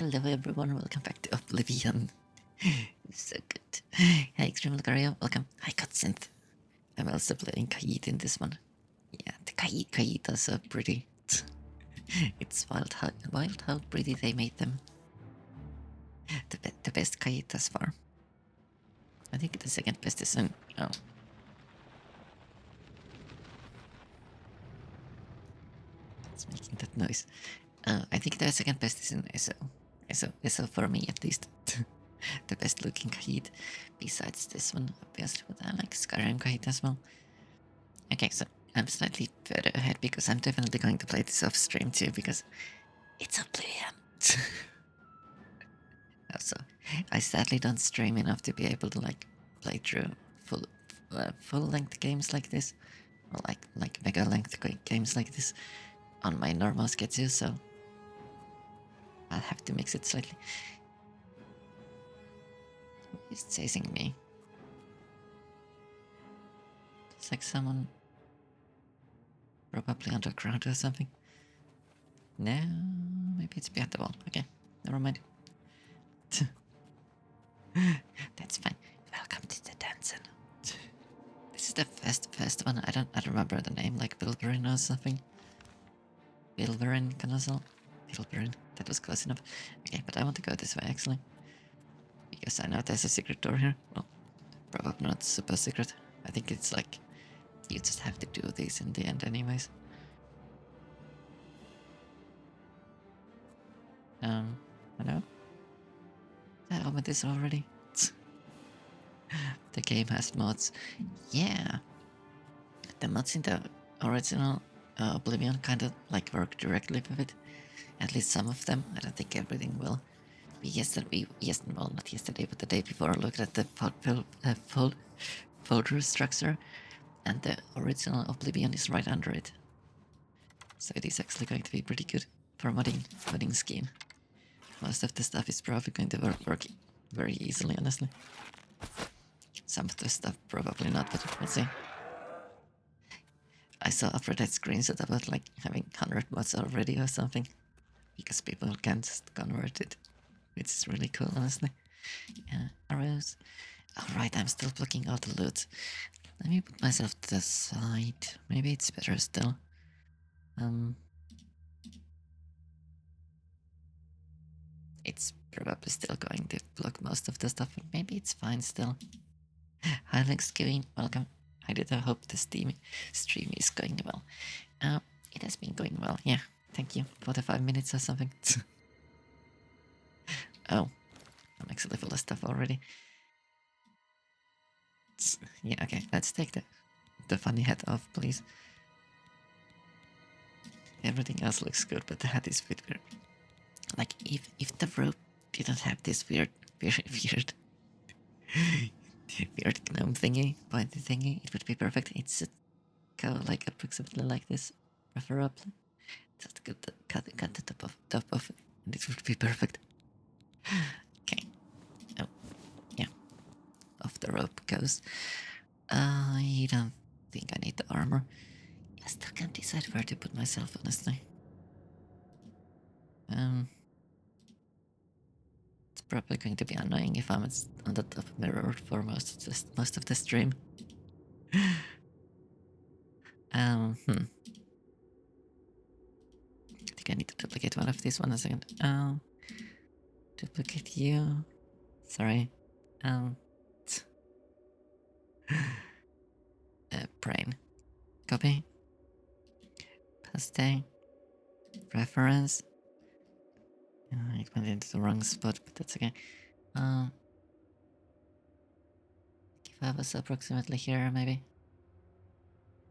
Hello everyone, welcome back to Oblivion. So good. Hi Extreme Lucario, welcome. Hi Cutsynth. I'm also playing Kaid in this one. Yeah, the Kaid are so pretty. It's wild how pretty they made them. The best Kaid thus far. I think the second best is in... Oh. It's making that noise. I think the second best is in SO for me at least. The best looking Kaid besides this one, obviously, but I like Skyrim Kaid as well. Okay, so I'm slightly further ahead because I'm definitely going to play this off stream too because it's Oblivion. Also, I sadly don't stream enough to be able to like play through full length games like this, or like mega length games like this on my normal schedule, so I'll have to mix it slightly. Who is chasing me? It's like someone probably underground or something. No, maybe it's behind the wall. Okay, never mind. That's fine. Welcome to the dungeon. This is the first one. I don't remember the name, like Bilberin or something. Bilberin Castle. Bilberin. That was close enough. Okay, but I want to go this way actually. Because I know there's a secret door here. Well, probably not super secret. I think it's like you just have to do these in the end anyways. Hello? Did I open this already? The game has mods. Yeah. The mods in the original Oblivion kind of like work directly with it. At least some of them. I don't think everything will. Well, not yesterday, but the day before, I looked at the folder structure, and the original Oblivion is right under it. So it is actually going to be pretty good for modding scheme. Most of the stuff is probably going to work very easily, honestly. Some of the stuff probably not, but we'll see. I saw a Reddit screenshot about like having 100 mods already or something, because people can just convert it, which is really cool, honestly. Arrows. Alright, I'm still blocking out the loot. Let me put myself to the side. Maybe it's better still. It's probably still going to block most of the stuff, but maybe it's fine still. Hi, Lex Kevin, welcome. I did hope the stream is going well. It has been going well, yeah. Thank you. 45 minutes or something. Oh, I'm actually full of stuff already. Yeah, okay, let's take the funny hat off, please. Everything else looks good, but the hat is a bit weird. Like, if the rope didn't have this weird gnome thingy, pointy thingy, it would be perfect. It should go like approximately like this, preferably. Just cut the top of it, and it would be perfect. Okay. Oh, yeah. Off the rope goes. I don't think I need the armor. I still can't decide where to put myself, honestly. It's probably going to be annoying if I'm on the top mirror for most of the stream. I think I need to duplicate one of these. 1 second. Duplicate you. Sorry. Brain. Copy. Paste. Reference. I went into the wrong spot, but that's okay. If I was approximately here, maybe.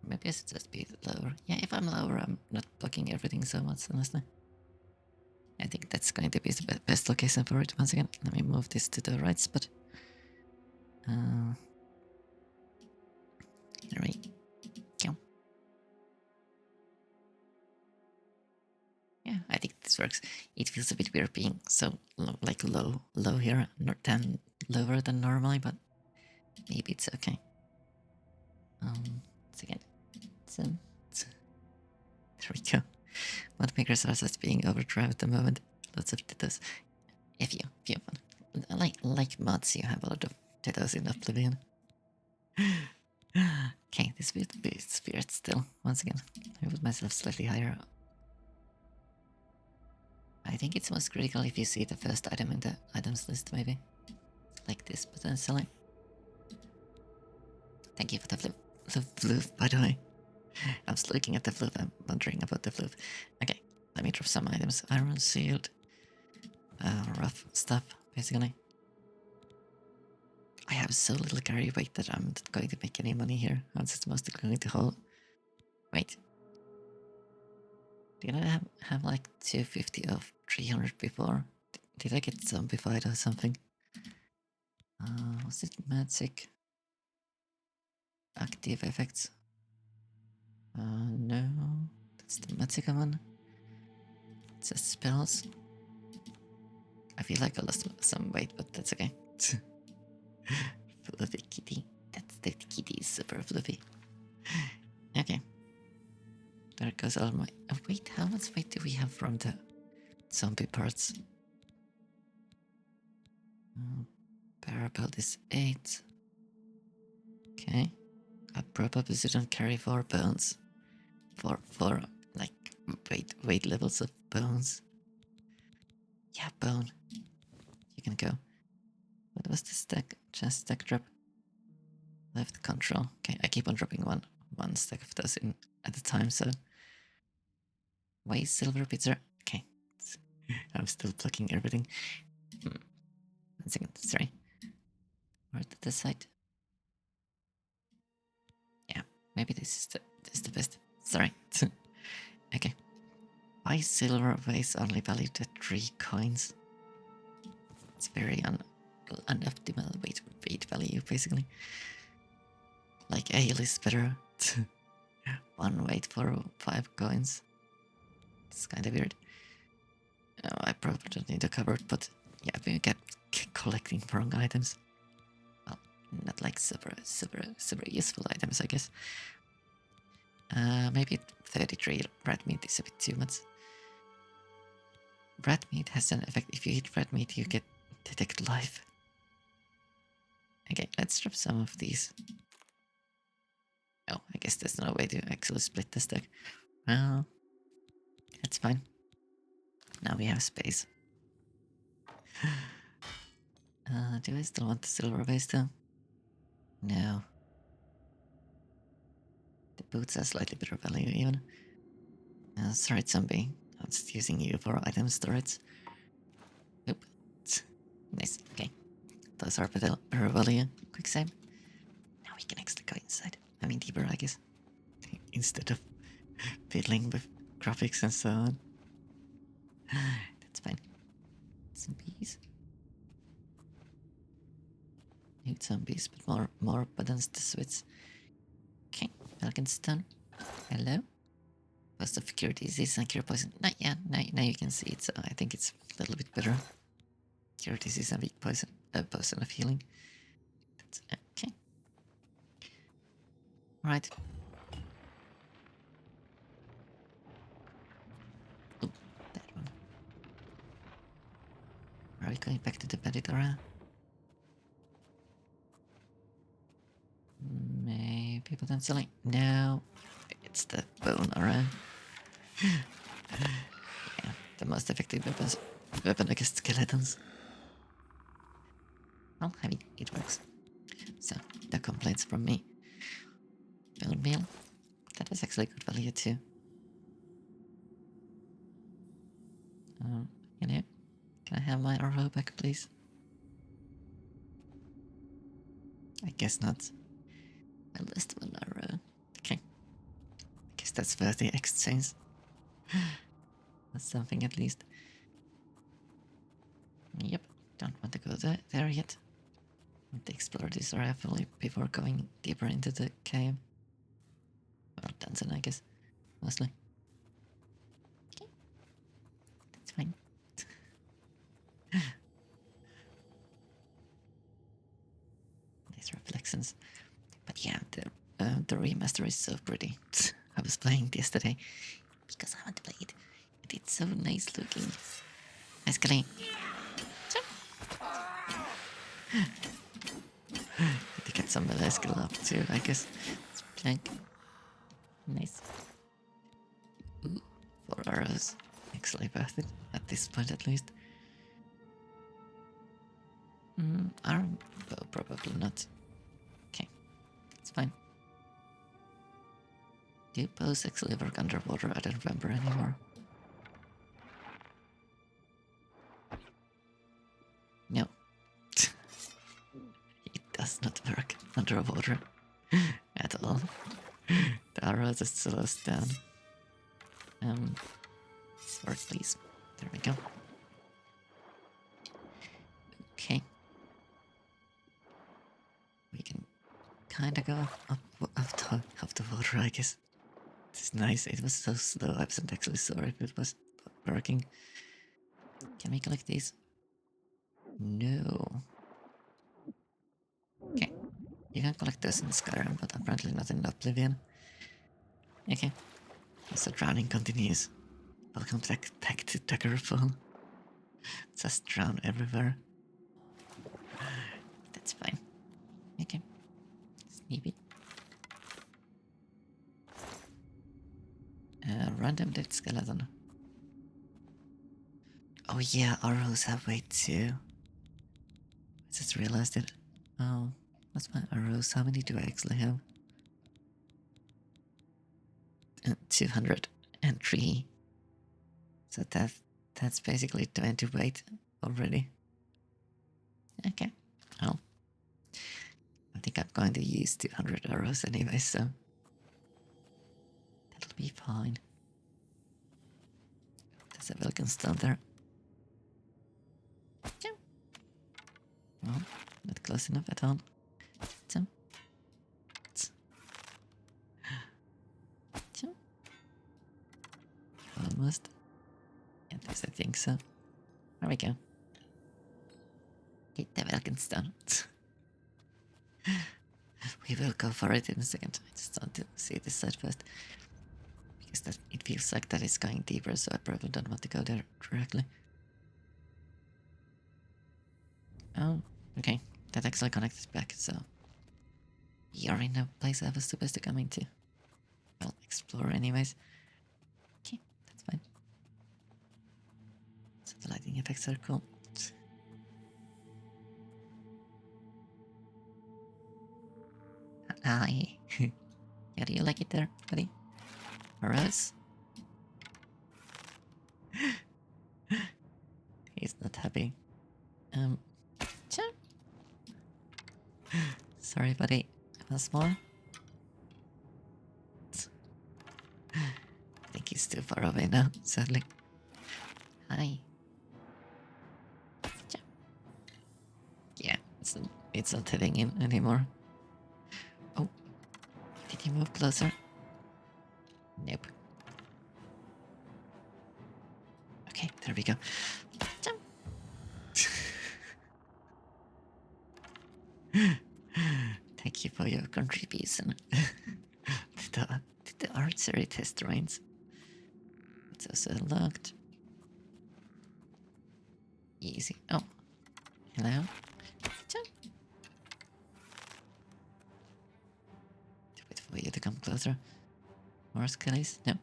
Maybe I should just be lower. Yeah, if I'm lower, I'm not blocking everything so much, honestly. I think that's going to be the best location for it. Once again, let me move this to the right spot. There we go. Yeah, I think this works. It feels a bit weird being so low here, lower than normally, but maybe it's okay. Once again, there we go. Mod makers are just being overdrive at the moment. Lots of details. A few fun. Like mods, you have a lot of tattoos in Oblivion. Okay, this bit spirit still. Once again, I put myself slightly higher. I think it's most critical if you see the first item in the items list, maybe. Like this, potentially. Thank you for the floof, by the way. I was looking at the floof, I'm wondering about the floof. Okay, let me drop some items. Iron shield. Rough stuff, basically. I have so little carry weight that I'm not going to make any money here. I'm just mostly going to hold. Wait. Did I have like 250 of 300 before? Did I get zombified or something? Was it magic? Active effects? No. That's the magic one. It says spells. I feel like I lost some weight, but that's okay. Fluffy kitty. That's the kitty is super fluffy. Okay. There goes all my... Oh, wait, how much weight do we have from the zombie parts? Parabelt is 8. Okay. I probably shouldn't carry 4 bones. For like weight levels of bones. Yeah, bone. You can go. What was the stack? Just stack drop. Left control. Okay, I keep on dropping one stack of those in at a time, so why silver pizza? Okay. I'm still plucking everything. 1 second, sorry. Where did the side? Yeah, maybe this is the best. Sorry. Okay. Why silver weighs only valued at 3 coins? It's very unoptimal weight value, basically. Like ale is better. 1 weight for 5 coins. It's kind of weird. I probably don't need a cupboard, but yeah, we get collecting wrong items. Well, not like super useful items, I guess. Maybe 33 rat meat is a bit too much. Rat meat has an effect. If you eat rat meat, you get detect life. Okay, let's drop some of these. Oh, I guess there's no way to actually split the stack. Well, that's fine. Now we have space. Do I still want the silver base though? No. The boots are slightly better value even. Sorry, zombie. I'm just using you for item storage. Oop. Nice, okay. Those are better value. Quick save. Now we can actually go inside. I mean deeper, I guess. Instead of fiddling with graphics and so on. That's fine. Zombies. Need zombies, but more buttons to switch. Okay, Falconstone. Hello. Post of cure disease and cure poison. Not yet. Now you can see it, so I think it's a little bit better. Cure disease and weak poison. Potion of healing. That's okay. Right. Oh, that one. Are we going back to the Banditara? Maybe potentially. No. It's the bone aura. Yeah, the most effective weapon against skeletons. Well, I mean, it works. So, no complaints from me. Bone meal. That was actually good value too. You know, can I have my arrow back, please? I guess not. I lost one arrow. Okay. I guess that's worth the exchange. That's something at least. Yep, don't want to go there yet. Want to explore this area fully before going deeper into the cave. Or dungeon, I guess. Mostly. Okay. That's fine. These reflections. But yeah, the remaster is so pretty. I was playing it yesterday because I want to play it. And it's so nice looking. Nice clean. So, Need to get some melee skill up too, I guess. It's blank. Nice. Ooh, 4 arrows. Actually worth it, at this point at least. Arm bow, probably not. Okay, it's fine. Do bows actually work underwater? I don't remember anymore. No. It does not work underwater at all. The arrow just slows down. Sword, please. There we go. Okay. We can kinda go up the water, I guess. It's nice. It was so slow. I wasn't actually sure if it was working. Can we collect these? No. Okay. You can collect those in Skyrim, but apparently not in Oblivion. Okay. So drowning continues. Welcome back to Daggerfall. Just drown everywhere. That's fine. Okay. Sneak random dead skeleton. Oh yeah, arrows have weight too. I just realized it. Oh, what's my arrows? How many do I actually have? 203. So that's basically 20 weight already. Okay. Well, I think I'm going to use 200 arrows anyway, so that'll be fine. There's a Vulcan stone there. Well, not close enough at all. Almost. At least I think so. There we go. Hit the Vulcan stone. We will go for it in a second. I just want to see this side first. Because it feels like that is going deeper, so I probably don't want to go there directly. Oh, okay. That actually connects back, so we are in a place I was supposed to come into. I'll explore anyways. Okay, that's fine. So the lighting effects are cool. Hi. How do you like it there, buddy? Arrows? He's not happy. Sure. Sorry, buddy. Once more. I think he's too far away now, sadly. Hi. Yeah, it's not heading in anymore. Oh, did he move closer? Nope. Okay, there we go. Jump. Thank you for your contribution to the archery test range. It's also locked. Easy. Oh, hello. Jump. Wait for you to come closer. More skellies? No.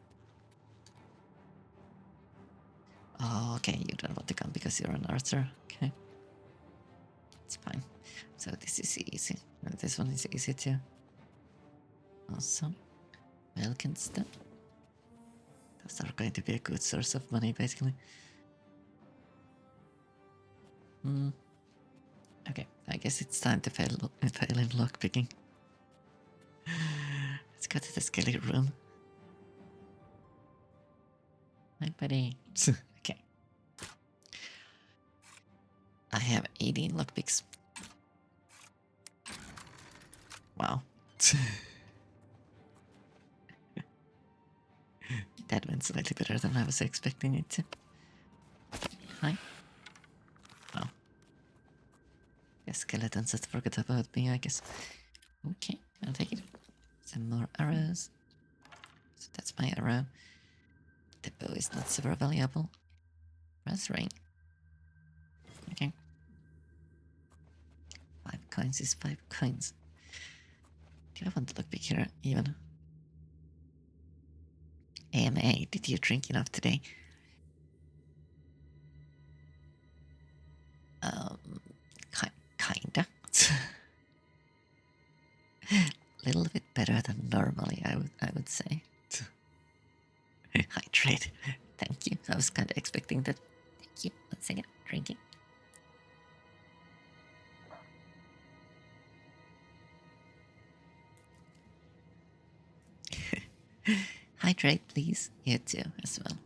Oh, okay, you don't want to come because you're an archer. Okay. It's fine. So this is easy. And this one is easy too. Awesome. Welcome stuff. Those are going to be a good source of money, basically. Okay, I guess it's time to fail in lockpicking. Let's go to the skelly room. Hi, buddy. Okay. I have 18 lockpicks. Wow. That went slightly better than I was expecting it to. Hi. Oh. The skeletons that forgot about me, I guess. Okay, I'll take it. Some more arrows. So that's my arrow. The bow is not super valuable. Brass ring. Okay. coins is 5 coins. Do I want to look big here even? AMA, did you drink enough today? Kinda. Little bit better than normally, I would say. Hydrate. Thank you. I was kind of expecting that. Thank you. 1 second. Drinking. Hydrate, please. You too, as well.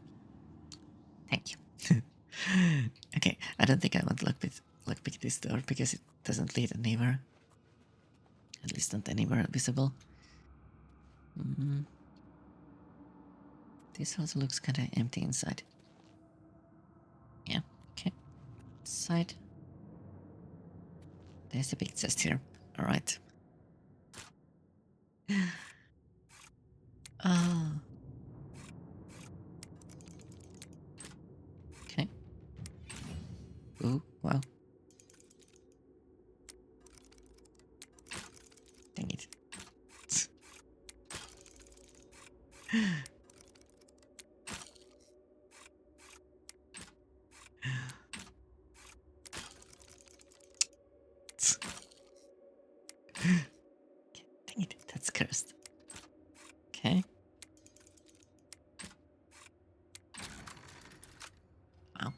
Thank you. Okay, I don't think I want to lockpick this door because it doesn't lead anywhere. At least not anywhere visible. This also looks kind of empty inside. Yeah, okay. Side. There's a big chest here. Alright. Oh. Okay. Ooh, wow. Dang it. Dang it, that's cursed. Okay. Wow.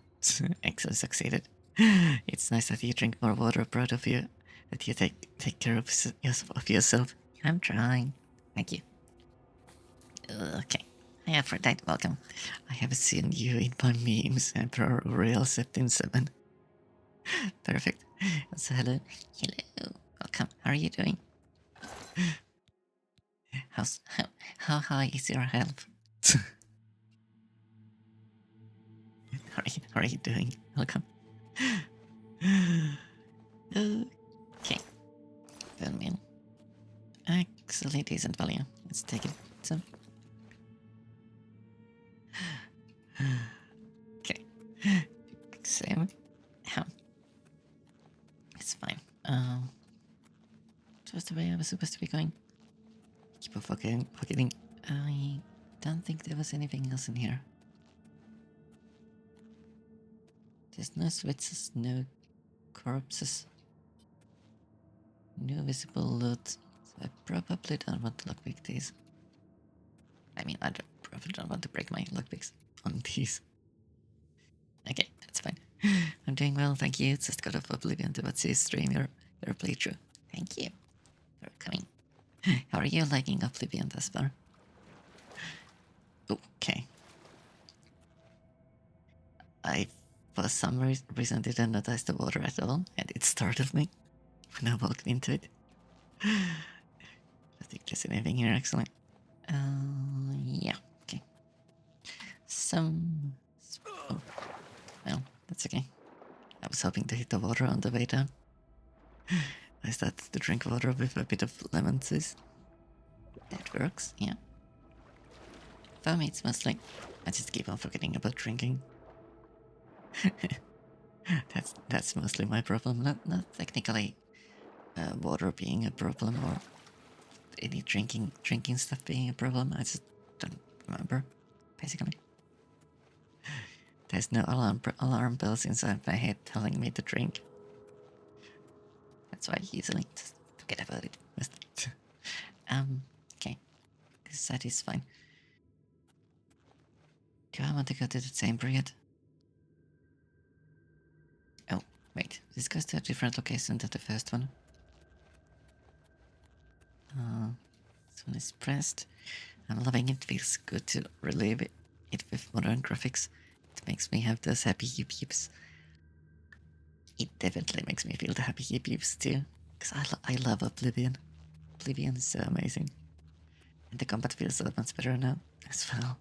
Excellent, succeeded. It's nice that you drink more water, proud of you. That you take care of yourself. I'm trying. Thank you. Okay. Hi Aphrodite, welcome. I have seen you in my memes, Emperor Uriel 17-7. Perfect. So hello. Hello. Welcome. How are you doing? How high is your health? How are you doing? Welcome. Okay. Film in. Actually decent value. Let's take it. Some. Okay. Same. It's fine. So that's the way I was supposed to be going. Keep on forgetting. I don't think there was anything else in here. There's no switches, no corpses, no visible loot. So I probably don't want to lockpick these. I mean, probably don't want to break my lockpicks on these. Okay, that's fine. I'm doing well, thank you. Just got off Oblivion to watch you stream your playthrough. Thank you for coming. How are you liking Oblivion thus far? Okay. I, for some reason, didn't notice the water at all, and it startled me when I walked into it. I think there's anything here, excellent. Yeah, okay. Some... Oh, well, that's okay. I was hoping to hit the water on the way down. I started to drink water with a bit of lemon juice. That works, yeah. For me, it's mostly... I just keep on forgetting about drinking. That's mostly my problem. Not technically water being a problem or any drinking stuff being a problem. I just don't remember, basically. There's no alarm bells inside my head telling me to drink. That's why I usually just forget about it. Okay. This side is fine. Do I want to go to the chamber yet? Oh, wait. This goes to a different location than the first one. This one is pressed. I'm loving it. Feels good to relive it with modern graphics. It makes me have those happy yips. It definitely makes me feel the happy yips too. Because I love Oblivion. Oblivion is so amazing. And the combat feels so much better now as well.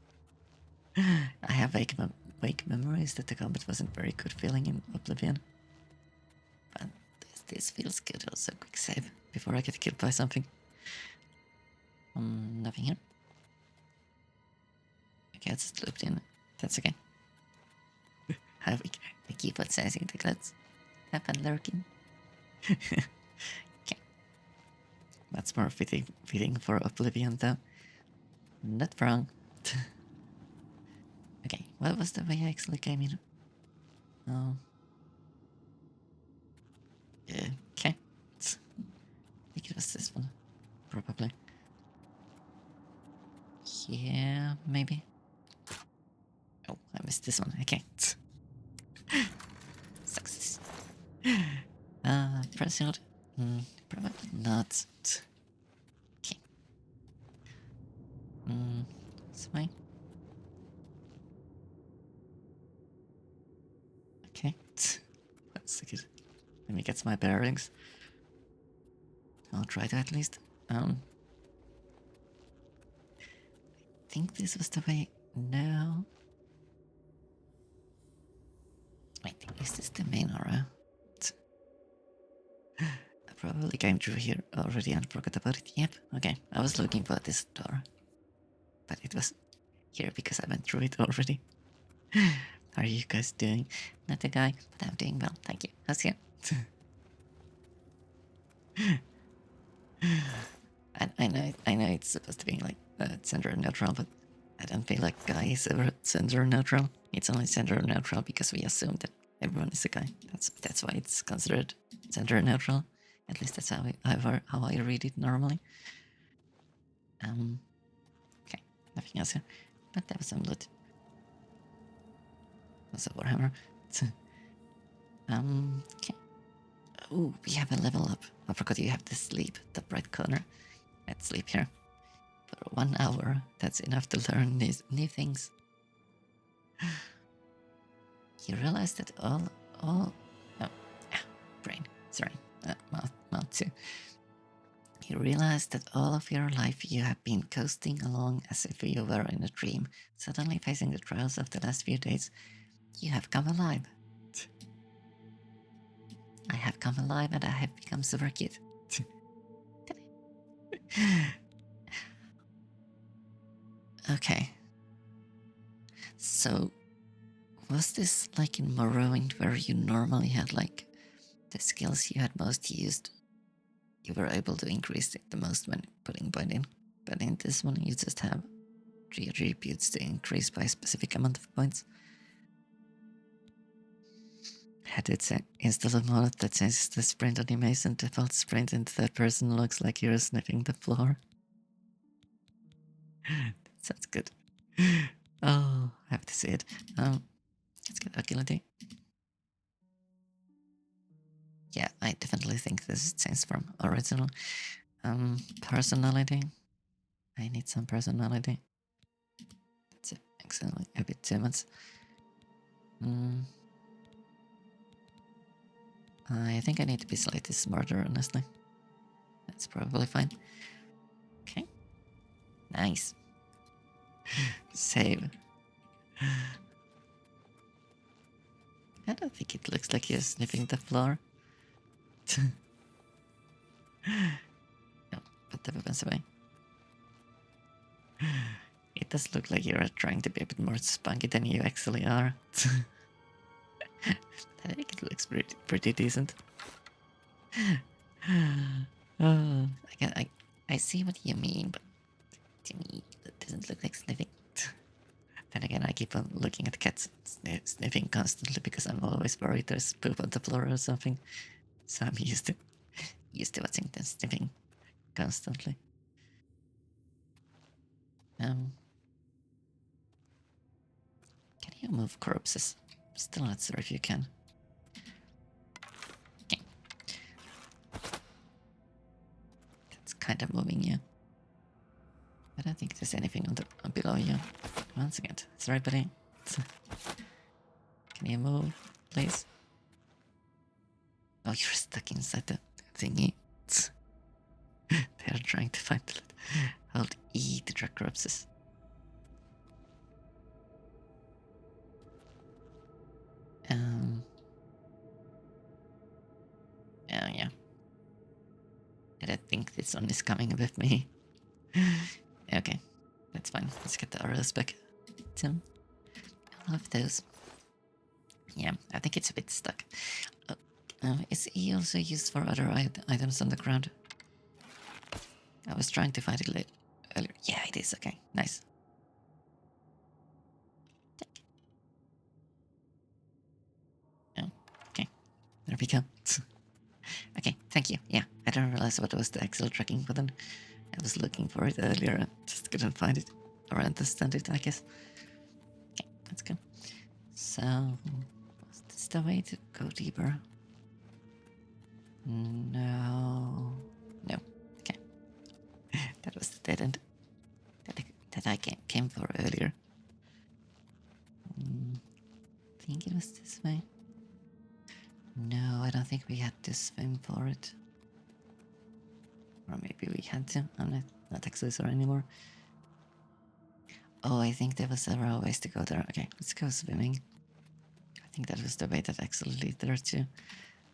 I have vague memories that the combat wasn't very good feeling in Oblivion. But this feels good also. Quick save before I get killed by something. Nothing here. Okay, I just looped in. That's okay. I keep on sizing the clouds. Have fun lurking. That's more fitting for Oblivion, though. Not wrong. Okay, what was the way I actually came in? Oh. Yeah, okay. I think it was this one. Probably. Yeah, maybe. Oh, I missed this one. Okay. Success. Press out. Probably not. Okay. This way. Okay. 1 second. Let me get my bearings. I'll try to at least. I think this was the way. No. Wait, is this the main aura? I probably came through here already and forgot about it. Yep. Okay. I was looking for this door, but it was here because I went through it already. How are you guys doing? Not a guy, but I'm doing well. Thank you. How's you? I know it's supposed to be like gender neutral, but I don't feel like guy is ever gender neutral. It's only gender neutral because we assume that everyone is a guy. That's why it's considered gender neutral. At least that's how I read it normally. Okay, nothing else here. But there was some loot. That's a Warhammer. Okay. Oh, we have a level up. I forgot you have the sleep, top right corner. Let's sleep here. For 1 hour, that's enough to learn these new things. You realize that brain, sorry, mouth too. You realize that all of your life you have been coasting along as if you were in a dream. Suddenly facing the trials of the last few days, you have come alive. I have come alive and I have become super cute. Okay. So, was this like in Morrowind where you normally had like the skills you had most used? You were able to increase it the most when putting point in. But in this one you just have 3 attributes to increase by a specific amount of points. Had it install a mode that changes the sprint animation, default sprint in third person looks like you're sniffing the floor. That sounds good. Oh, I have to see it. Let's get agility. Yeah, I definitely think this is changed from original. Personality. I need some personality. That's it. Actually, a bit too much. I think I need to be slightly smarter, honestly. That's probably fine. Okay. Nice. Save. I don't think it looks like you're sniffing the floor. No, put the weapons away. It does look like you're trying to be a bit more spunky than you actually are. I think it looks pretty decent. Oh, I see what you mean, but to me, it doesn't look like sniffing. Then again, I keep on looking at cats sniffing constantly because I'm always worried there's poop on the floor or something. So I'm used to watching them sniffing constantly. Can you move corpses? Still not sure if you can. Okay. That's kind of moving you. I don't think there's anything on below you. Once again, sorry, buddy. Can you move, please? Oh, you're stuck inside the thingy. They're trying to find it. Hold E to track corpses. Oh yeah. I don't think this one is coming with me. Okay, that's fine. Let's get the arrows back. Tim, I love those. Yeah, I think it's a bit stuck. Is E also used for other items on the ground? I was trying to find it earlier. Yeah, it is. Okay, nice. Oh, okay. There we go. Okay, thank you. Yeah, I didn't realize what was the Excel tracking button. I was looking for it earlier and just couldn't find it. Or understand it, I guess. Okay, let's go. So, was this the way to go deeper? No. No. Okay. That was the dead end that I came for earlier. I think it was this way. No, I don't think we had to swim for it. Or maybe we had to. I'm not actually sure anymore. Oh, I think there was several ways to go there. Okay, let's go swimming. I think that was the way that actually led there too.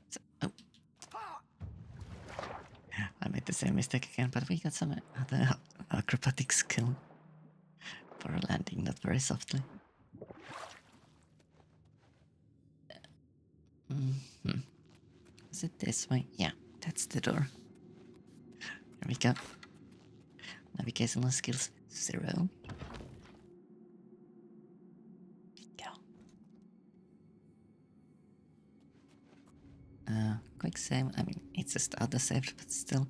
So, oh. I made the same mistake again, but we got some other acrobatic skill for landing not very softly. Is it this way? Yeah, that's the door. There we go. Navigational skills 0. Go. Quick save. I mean, it's just auto saved, but still.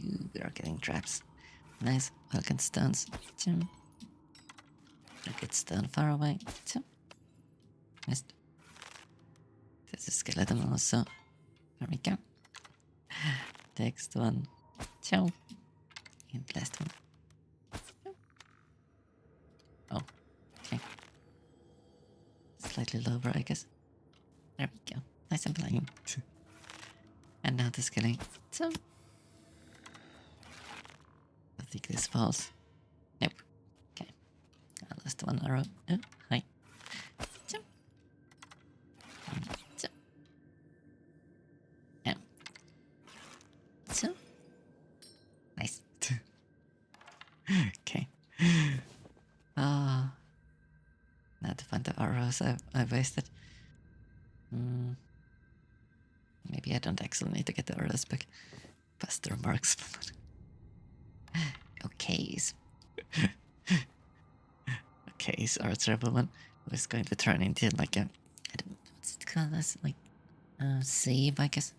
We are getting traps. Nice. Welcome stones. Look at stone far away. Missed. There's a skeleton also. There we go. Next one. Ciao. And last one. Oh, okay. Slightly lower, I guess. There we go. Nice and plain. And now the skeleton. So, I think this falls. Nope. Okay. Last one arrow. Oh, hi. So. So. Yeah. So. Nice. Okay. Ah. Now to find the arrows I wasted. Maybe I don't actually need to get the arrows back. Past remarks. Okays. Okays are a terrible one. It's going to turn into like a... I don't know, what's it called? That's like a save, I guess.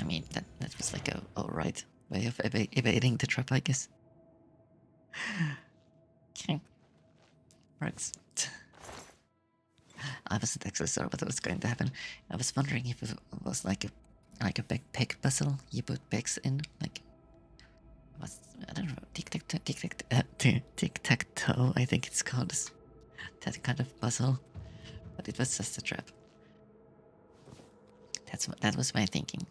I mean, that was like a alright way of evading the trap, I guess. Okay. Works. I wasn't actually sure what was going to happen. I was wondering if it was like a backpack puzzle you put pegs in, like I don't know, tic-tac-toe, I think it's called, that kind of puzzle, but it was just a trap. That was my thinking.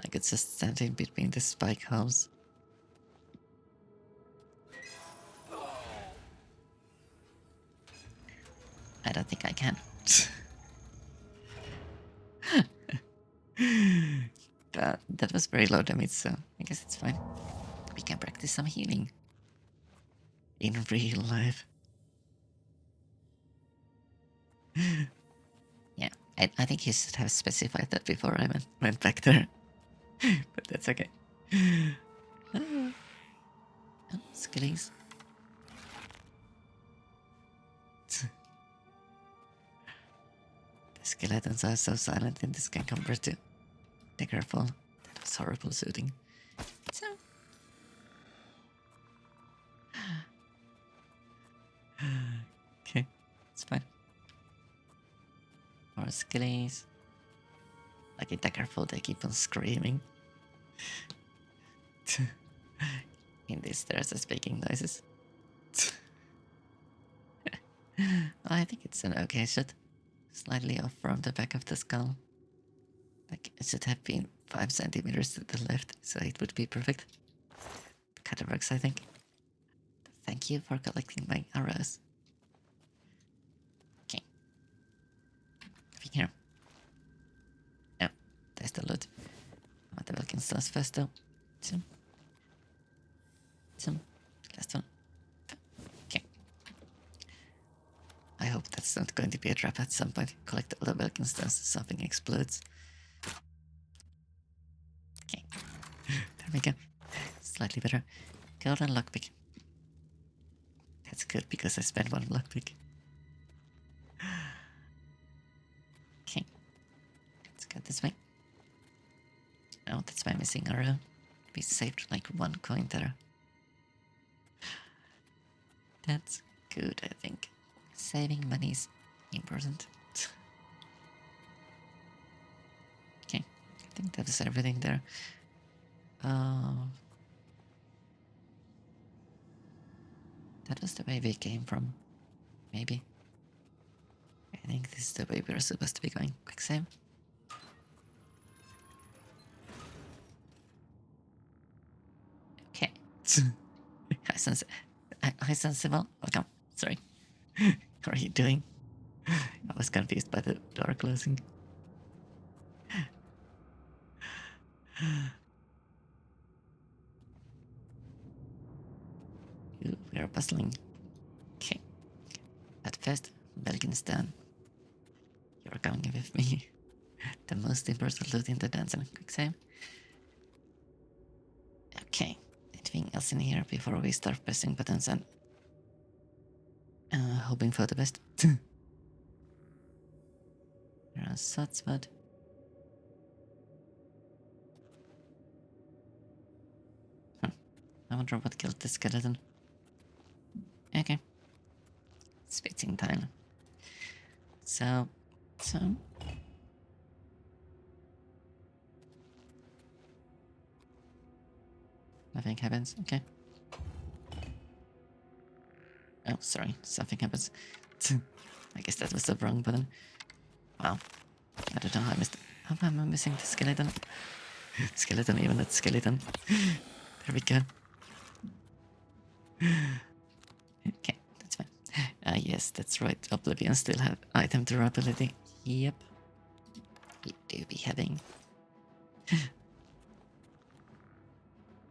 I could just stand in between the spike holes. I don't think I can. That was very low damage, so I guess it's fine. We can practice some healing in real life. Yeah, I think you should have specified that before I went back there. But that's okay. Oh, skillies. The skeletons are so silent in this game compared to the careful. That was horrible shooting. So. Okay, it's fine. More skillies. Like in the careful, they keep on screaming. In this, there's a speaking noises. I think it's an okay shot. Slightly off from the back of the skull. Like, it should have been 5 centimeters to the left, so it would be perfect. Kinda works, I think. Thank you for collecting my arrows. Okay. Here. Oh, there's the loot. I want the Welkin stars first, though. Some. Last one. Okay. hope that's not going to be a trap at some point. Collect all the milk instance, something explodes. Okay. There we go. Slightly better. Golden lockpick. That's good because I spent one lockpick. Okay. Let's go this way. Oh, that's my missing arrow. We saved like 1 coin there. That's good, I think. Saving money is important. Okay, I think that was everything there. That was the way we came from. Maybe. I think this is the way we're supposed to be going. Quick save. Okay. Hi, Sensible. Welcome. Sorry. How are you doing? I was confused by the door closing. Ooh, we are bustling. Okay. At first, Belgin's done. You're coming with me. The most important loot in the dungeon. Quick save. Okay. Anything else in here before we start pressing buttons and hoping for the best? There are shots, but I wonder what killed the skeleton. Okay. Switching time. So. Nothing happens. Okay. Oh, sorry. Something happens. I guess that was the wrong button. Wow. I don't know how I missed. How am I missing the skeleton? Skeleton, even that skeleton. There we go. Okay, that's fine. Yes, that's right. Oblivion still have item durability. Yep. We do be having.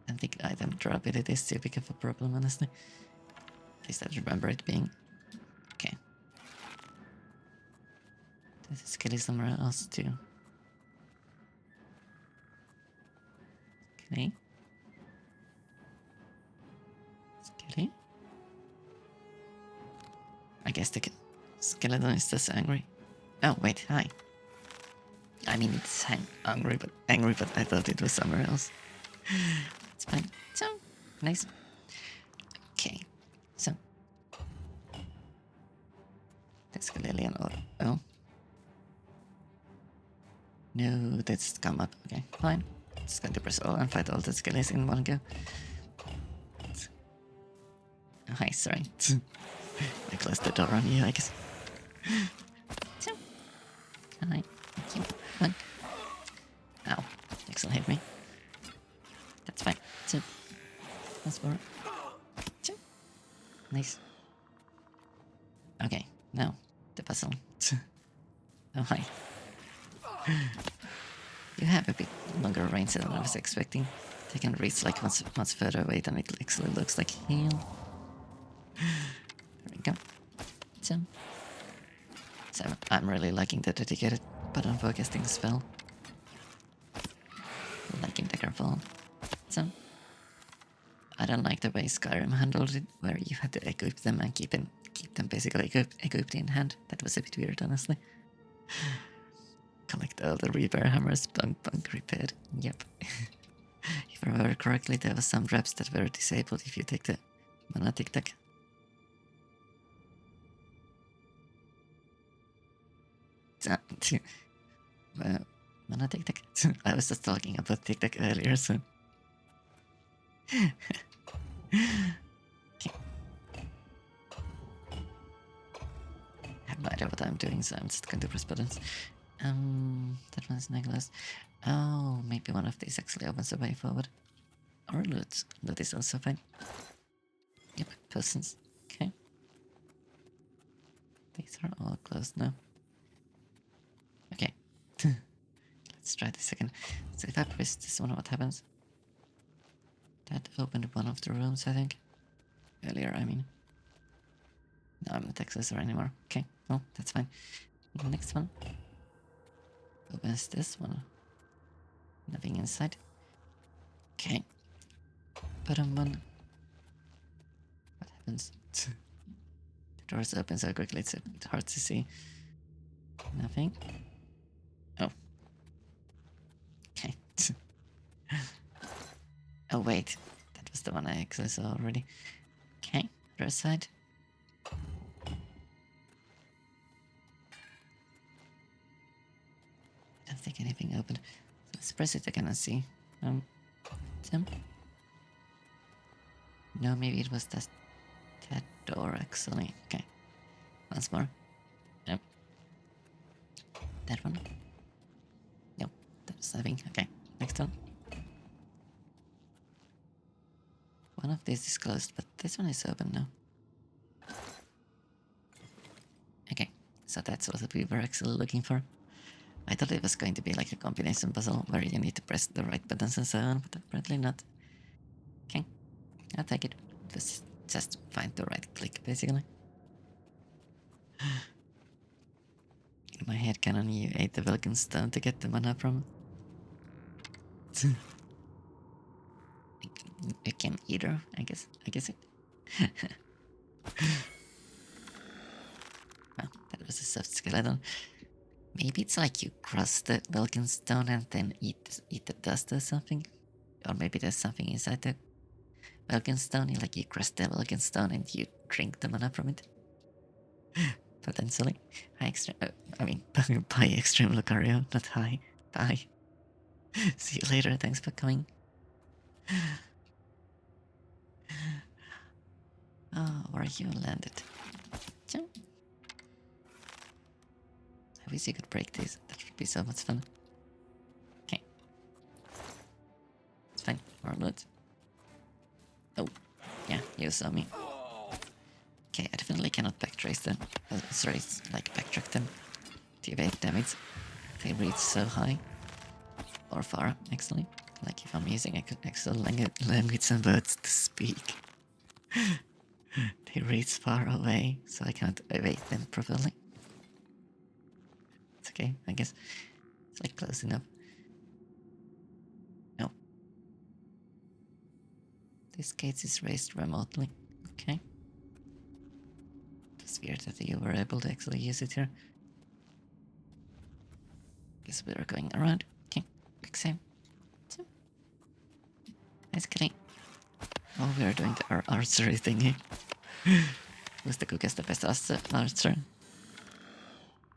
I think item durability is too big of a problem, honestly. At least I remember it being. Okay. There's a skelly somewhere else too. Okay. Skelly? I guess the skeleton is just angry. Oh, wait, hi. I mean, it's angry, but I thought it was somewhere else. It's fine. So, nice. Okay, so. That's clearly an order. Oh. No, that's come up. Okay, fine. Just going to press O and fight all the skellies in one go. Oh, hi, sorry. I closed the door on you, I guess. So. Hi. Thank you. One. Ow. Nixel hit me. That's fine. So. That's more. So. Nice. Okay, now. The puzzle. Oh, hi. You have a bit longer range than I was expecting. They can reach like much further away than it actually looks like here. There we go. So I'm really liking the dedicated button for casting spell. Liking the careful. So I don't like the way Skyrim handled it, where you had to equip them and keep them basically equipped in hand. That was a bit weird, honestly. Collect all the repair hammers, bunk repaired. Yep. If I remember correctly, there were some traps that were disabled if you take the mana tic-tac. Mana tic-tac? I was just talking about tic-tac earlier, so. Okay. I have no idea what I'm doing, so I'm just going to press buttons. That one's necklace. Oh, maybe one of these actually opens a way forward. Or loot. Loot is also fine. Yep, persons. Okay. These are all closed now. Okay. Let's try this again. So if I press this one, what happens? That opened one of the rooms, I think. Earlier, I mean. No, I'm not accessor anymore. Okay, well, that's fine. The next one opens this one. Nothing inside. Okay. Bottom one. What happens? The doors open so quickly, it's a bit hard to see. Nothing. Oh. Okay. Oh, wait. That was the one I actually saw already. Okay. Other side. I don't think anything opened. So let's press it again and see. Tim? No, maybe it was that door actually. Okay. Once more. Nope. That one. Nope. That's nothing. Okay. Next one. One of these is closed, but this one is open now. Okay. So that's what we were actually looking for. I thought it was going to be like a combination puzzle where you need to press the right buttons and so on, but apparently not. Okay. I'll take it. Just find the right click, basically. In my head canon, you ate the Vulcan stone to get the mana from. You can either, I guess. I guess it. Well, that was a soft skeleton. Maybe it's like you crush the Vulcan stone and then eat the dust or something. Or maybe there's something inside the Vulcan stone. Like you crush the Vulcan stone and you drink the mana from it. Potentially. Hi, extreme. I mean, bye, extreme Lucario, not hi. Bye. See you later. Thanks for coming. Oh, where you landed. Jump. I wish you could break these. That would be so much fun. Okay. It's fine. More loot. Oh, yeah, you saw me. Okay, I definitely cannot backtrace them. Sorry, like backtrack them to evade damage. They reach so high. Or far, actually. Like if I'm using actual language and words to speak. They reach far away, so I can't evade them properly. It's okay, I guess. It's like close enough. No. This gate is raised remotely. Okay. It's weird that you were able to actually use it here. Guess we're going around. Okay, quick save. Nice killing. Oh, we are doing the archery thingy. Who's the quickest, the best archer?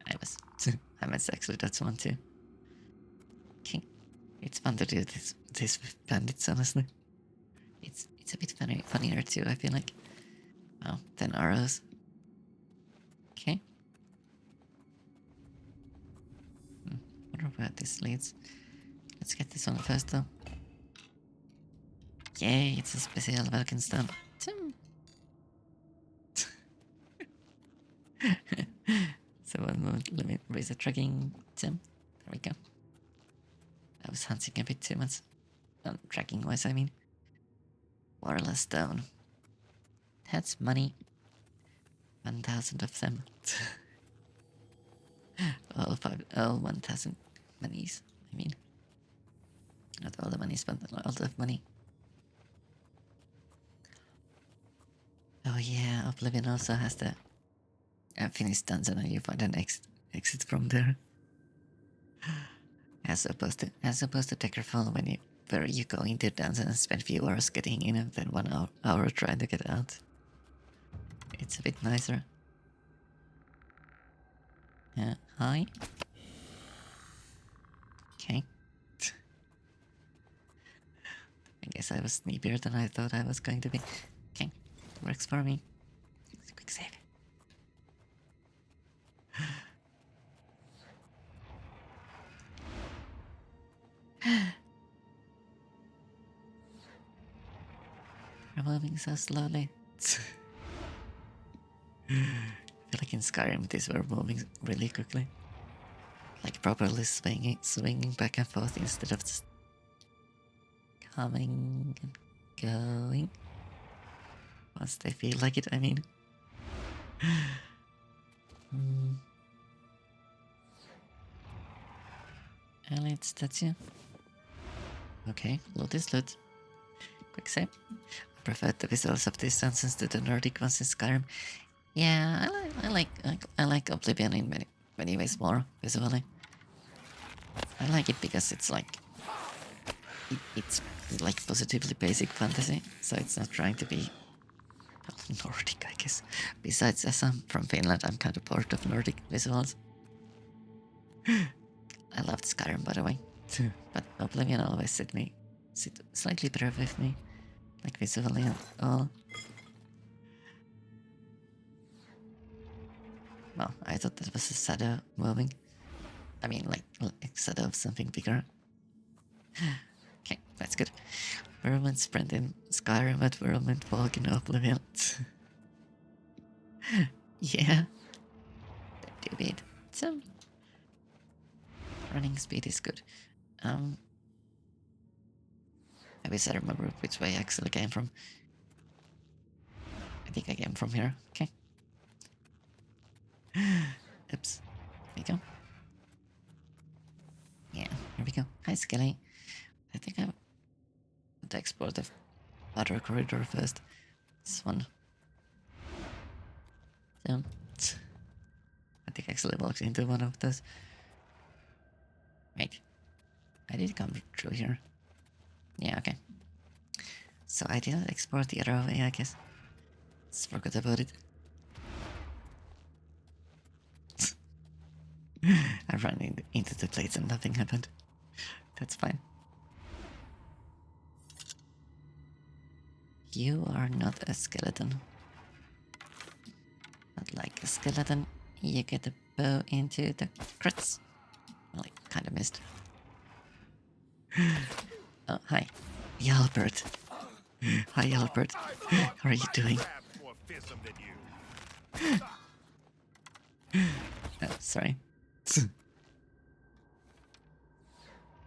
I was. I meant actually that's one too. Okay. It's fun to do this with bandits, honestly. It's a bit funnier too, I feel like. Oh, 10 arrows. Okay. Wonder where this leads. Let's get this one first though. Yay, it's a special Vulcan stone. So one moment, let me raise the tracking. There we go. I was hunting a bit too much. Tracking wise, I mean. Wireless stone. That's money. 1,000 of them. all 1,000 monies, I mean. Not all the monies, but a lot of money. Oh yeah, Oblivion also has the finished dungeon and you find an exit from there. As opposed to Deckerfall where you go into dungeon and spend few hours getting in and then 1 hour trying to get out. It's a bit nicer. Hi. Okay. I guess I was sneakier than I thought I was going to be. Okay, works for me. It's a quick save. We're moving so slowly. I feel like in Skyrim these were moving really quickly. Like properly swinging back and forth instead of just coming and going. Once they feel like it, I mean. Mm. Allied statue. Okay, loot is loot. Quick save. I prefer the visuals of these dungeons to the Nordic ones in Skyrim. Yeah, I like Oblivion in many ways more visually. I like it because it's like it's like positively basic fantasy, so it's not trying to be Nordic, I guess. Besides, as I'm from Finland, I'm kind of bored of Nordic visuals. I loved Skyrim, by the way, but Oblivion always sit slightly better with me, like visually and all. Well, I thought that was a shadow moving. I mean, like shadow of something bigger. Okay, that's good. Whirlwind sprint in Skyrim, but whirlwind walk in Oblivion. Yeah, do it. So, running speed is good. I wish I remember which way I actually came from. I think I came from here. Okay. Oops. There we go. Yeah, here we go. Hi, Skelly. I think I want to explore the other corridor first. This one. So, I think I actually walked into one of those. Wait. I did come through here. Yeah, okay. So I didn't explore the other way, I guess. Just forgot about it. I ran into the plates and nothing happened. That's fine. You are not a skeleton. Not like a skeleton. You get a bow into the crits. Well, I kinda missed. Oh, hi. Albert. Hi, Albert. How are you doing? Oh, sorry.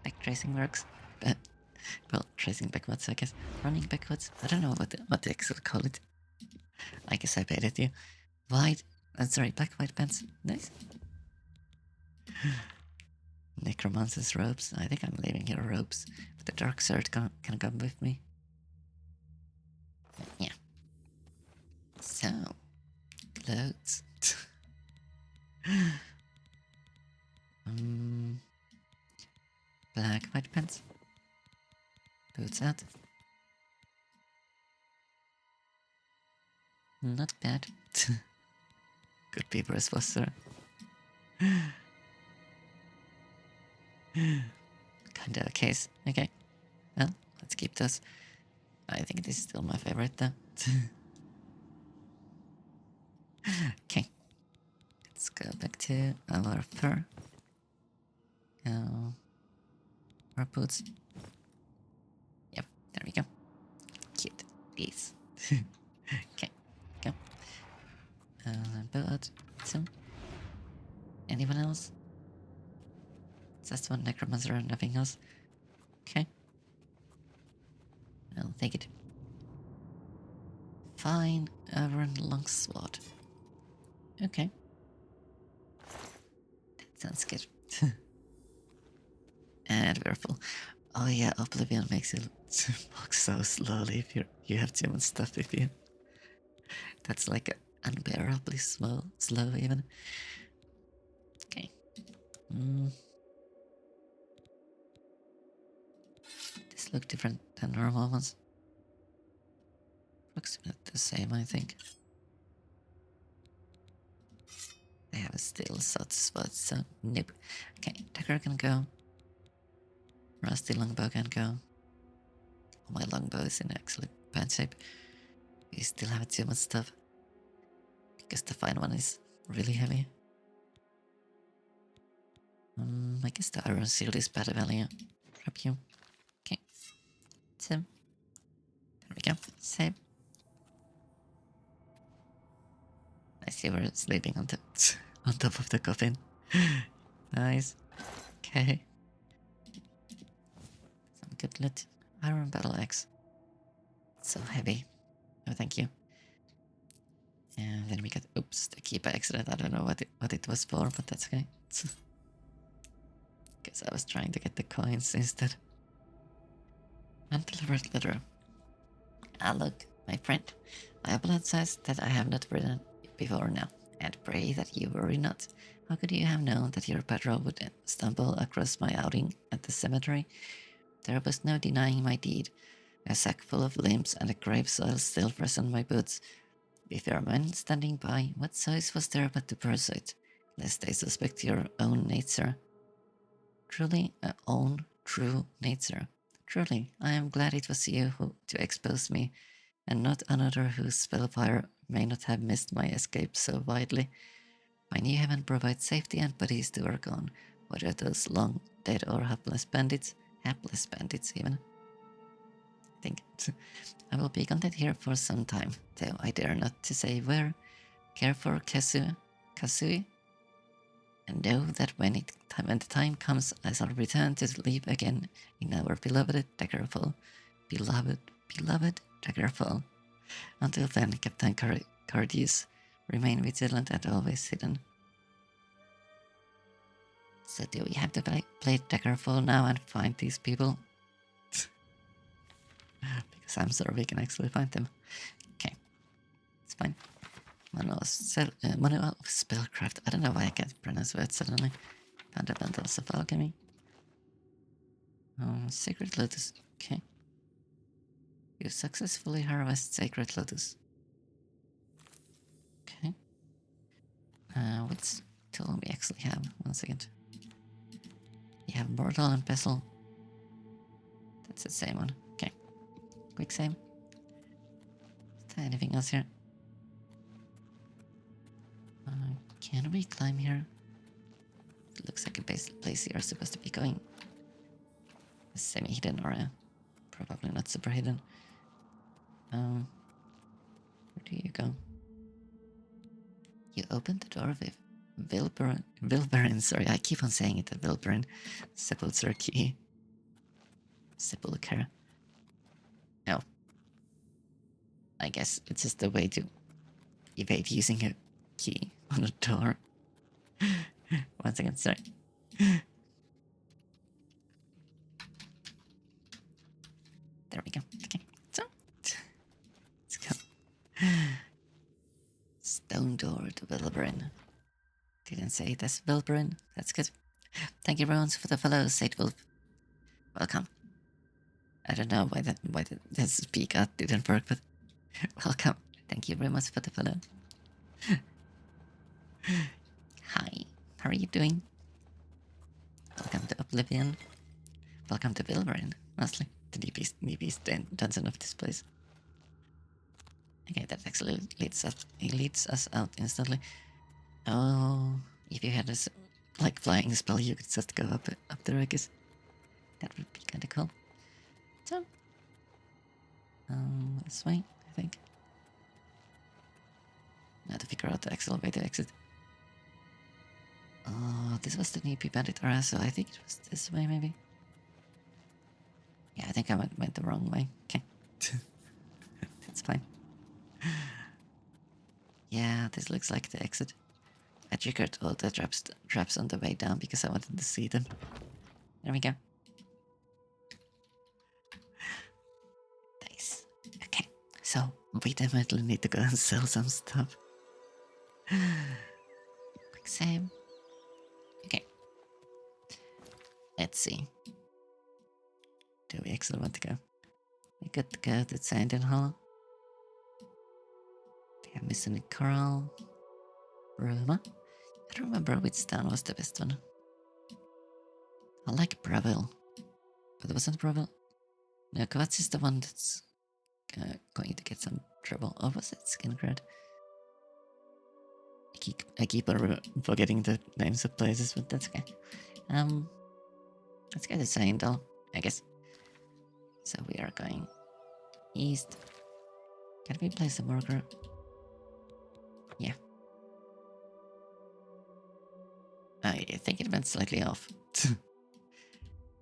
Back tracing works. Well, tracing backwards, I guess. Running backwards. I don't know what to actually call it. I guess I baited you. White. Sorry, black white pants. Nice. Necromancer's robes. I think I'm leaving here robes. But the dark sword can come with me. Yeah. So, clothes. Black white pants. Boots out. Not bad. Could be Bruce Foster. Kinda a case. Okay. Well, let's keep those. I think this is still my favorite though. Okay. Let's go back to our fur. Our boots. Yep, there we go. Cute. These. Okay, go. Boot. Some. Anyone else? Just one necromancer and nothing else. Okay. I'll take it. Fine, iron longsword. Okay. That sounds good. And we're full. Oh yeah, Oblivion makes you walk so slowly if you have too much stuff with you. That's like unbearably slow even. Okay. This look different than normal ones. Approximately the same, I think. They have a still soft spot, so nope. Okay, dagger can go. Rusty longbow can go. Oh, my longbow is in excellent bad shape. We still have too much stuff. Because the fine one is really heavy. I guess the iron shield is better value. Grab you. Okay. So, there we go. Save. I see we're sleeping on on top of the coffin. Nice. Okay. Some good loot. Iron battle axe. So heavy. No, thank you. And then we got, oops, the key by accident. I don't know what it was for, but that's okay. Guess I was trying to get the coins instead. Undelivered letter. Ah, look, my friend. I apologize that I have not written before now, and pray that you worry not. How could you have known that your patrol would stumble across my outing at the cemetery? There was no denying my deed. A sack full of limbs and a grave soil still fresh on my boots. If there are men standing by, what choice was there but to pursue it, lest they suspect your own nature? Truly, own true nature. Truly, I am glad it was you who to expose me, and not another whose spellfire may not have missed my escape so widely. My new heaven provides safety and bodies to work on, whether those long dead or hapless bandits even. I think I will be content here for some time, though I dare not to say where. Care for Kasui, and know that when the time comes, I shall return to live again in our beloved Daggerfall. Beloved Daggerfall. Until then, Captain Cardius, remain vigilant and always hidden. So do we have to play Daggerfall now and find these people? Because I'm sure we can actually find them. Okay, it's fine. Manual of Spellcraft. I don't know why I can't pronounce words suddenly. Fundamentals of Alchemy. Sacred Lotus. Okay. You successfully harvest Sacred Lotus. Okay. Which tool we actually have? 1 second. We have Mortal and Pestle. That's the same one. Okay. Quick save. Is there anything else here? Can we climb here? It looks like a place you are supposed to be going. Semi-hidden or probably not super hidden. Where do you go? You open the door with Wilberin, sorry, I keep on saying it, the Wilberin Sepulchre key. Sepulchre. Oh. I guess it's just a way to evade using a key on a door. 1 second, sorry. There we go. Okay, so let's go. Stone door to Wilberin. Didn't say it as Wilberin. That's good. Thank you, Rones, for the follow, Saint Wolf. Welcome. I don't know why the speak out didn't work, but welcome. Thank you very much for the follow. Hi, how are you doing? Welcome to Oblivion. Welcome to Wilberin, honestly. The DP's dungeon of this place. Okay, that actually leads us out instantly. Oh, if you had this like flying spell, you could just go up there, I guess. That would be kinda cool. So this way, I think. Now to figure out the actual way to exit. Oh, this was the Nippy Bandit area, so I think it was this way maybe. Yeah, I think I went the wrong way. Okay. That's fine. Yeah, this looks like the exit. I triggered all the traps on the way down because I wanted to see them. There we go. Nice. Okay, so we definitely need to go and sell some stuff. Quick save. Okay. Let's see. Do we actually want to go? We got to go to Sandin Hall. We have missing a coral. Roma? I don't remember which town was the best one. I like Bravil. But wasn't Bravil? No, Kvatz is the one that's going to get some trouble. Or was it Skingrad? I keep forgetting the names of places, but that's okay. Let's go to Saindal, I guess. So we are going east. Can we place a marker? Yeah. I think it went slightly off.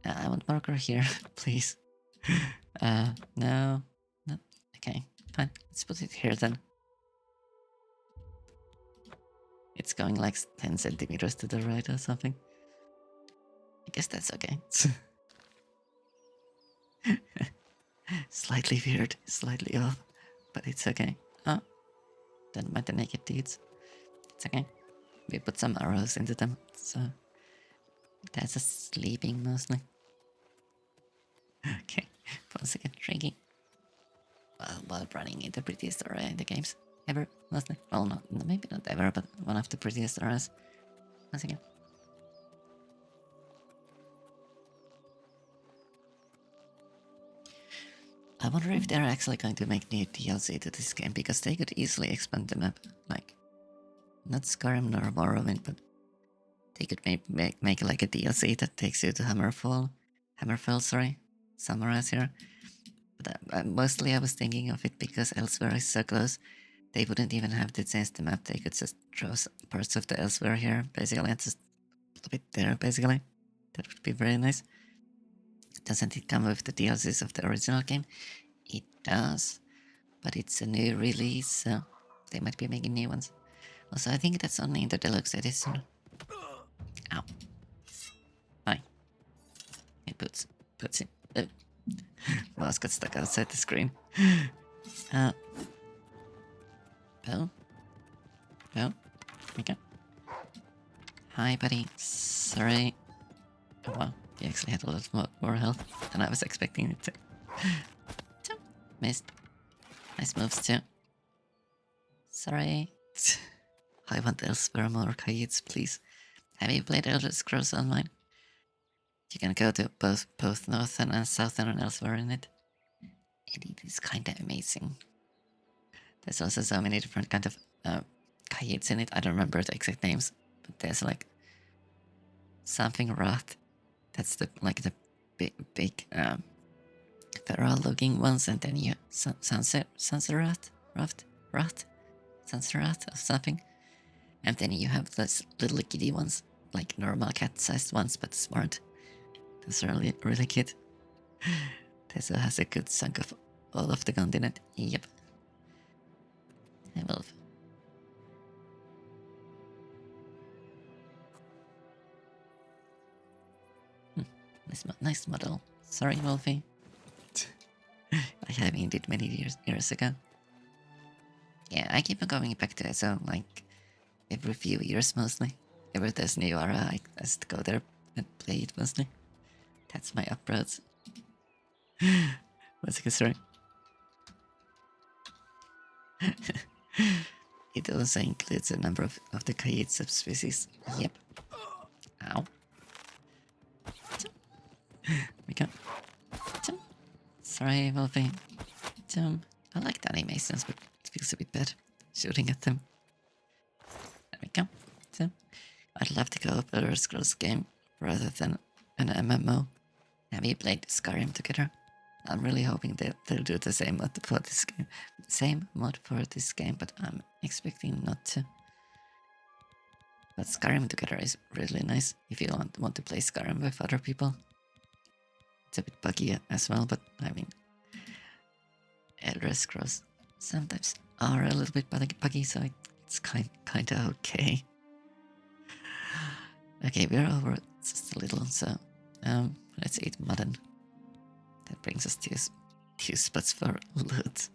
I want marker here, please. No. Okay, fine. Let's put it here then. it's going like 10 centimeters to the right or something. I guess that's okay. Slightly weird, slightly off, but it's okay. Oh, don't mind the naked dudes. It's okay. We put some arrows into them, so that's a sleeping mostly. Okay, 1 second, drinking. While running in the prettiest aura in the games ever, mostly. Well, not maybe not ever, but one of the prettiest auras. 1 second. I wonder if they're actually going to make new DLC to this game, because they could easily expand the map. Like, not Skyrim nor Morrowind, but they could make like a DLC that takes you to Hammerfell, sorry, summarize here. But mostly I was thinking of it because Elsewhere is so close. They wouldn't even have to change the map. They could just throw parts of the Elsewhere here, basically, and just put it there, basically. That would be very nice. Doesn't it come with the DLCs of the original game? It does, but it's a new release, so they might be making new ones. Also, I think that's only in the deluxe edition. Ow. Hi. It puts it. Mouse got stuck outside the screen. Bill? Bill? Okay. Hi, buddy. Sorry. Oh, wow. He actually had a lot more health than I was expecting it to. Missed. Nice moves, too. Sorry. I want Elsewhere more Kaids, please. Have you played Elder Scrolls Online? You can go to both Northern and Southern and Elsewhere in it. And it is kinda amazing. There's also so many different kind of Kaids in it. I don't remember the exact names, but there's like something Wrath. That's the big feral looking ones, and then you Sunset Wrath, Sunset Wrath or something. And then you have those little kitty ones, like normal cat-sized ones, but smart. Those are really cute. This has a good chunk of all of the continent. Yep. I will. Nice model. Sorry, Wolfie. I have indeed many years ago. Yeah, I keep on going back to it, so like every few years mostly. Ever there's new aura, I just go there and play it mostly. That's my approach. What's a sorry? It also includes a number of the Kaid subspecies. Yep. Ow. We go. Sorry, Wolfie. I like the animations, but it feels a bit bad shooting at them. There we go. I'd love to go up Elder Scrolls game rather than an MMO. Have you played Skyrim together? I'm really hoping they'll do the same mod for this game. But I'm expecting not to. But Skyrim together is really nice if you want to play Skyrim with other people. It's a bit buggy as well, but I mean, Elder Scrolls sometimes are a little bit buggy, so it's kinda okay. Okay, we're over just a little, so let's eat mutton. That brings us to two spots for loot.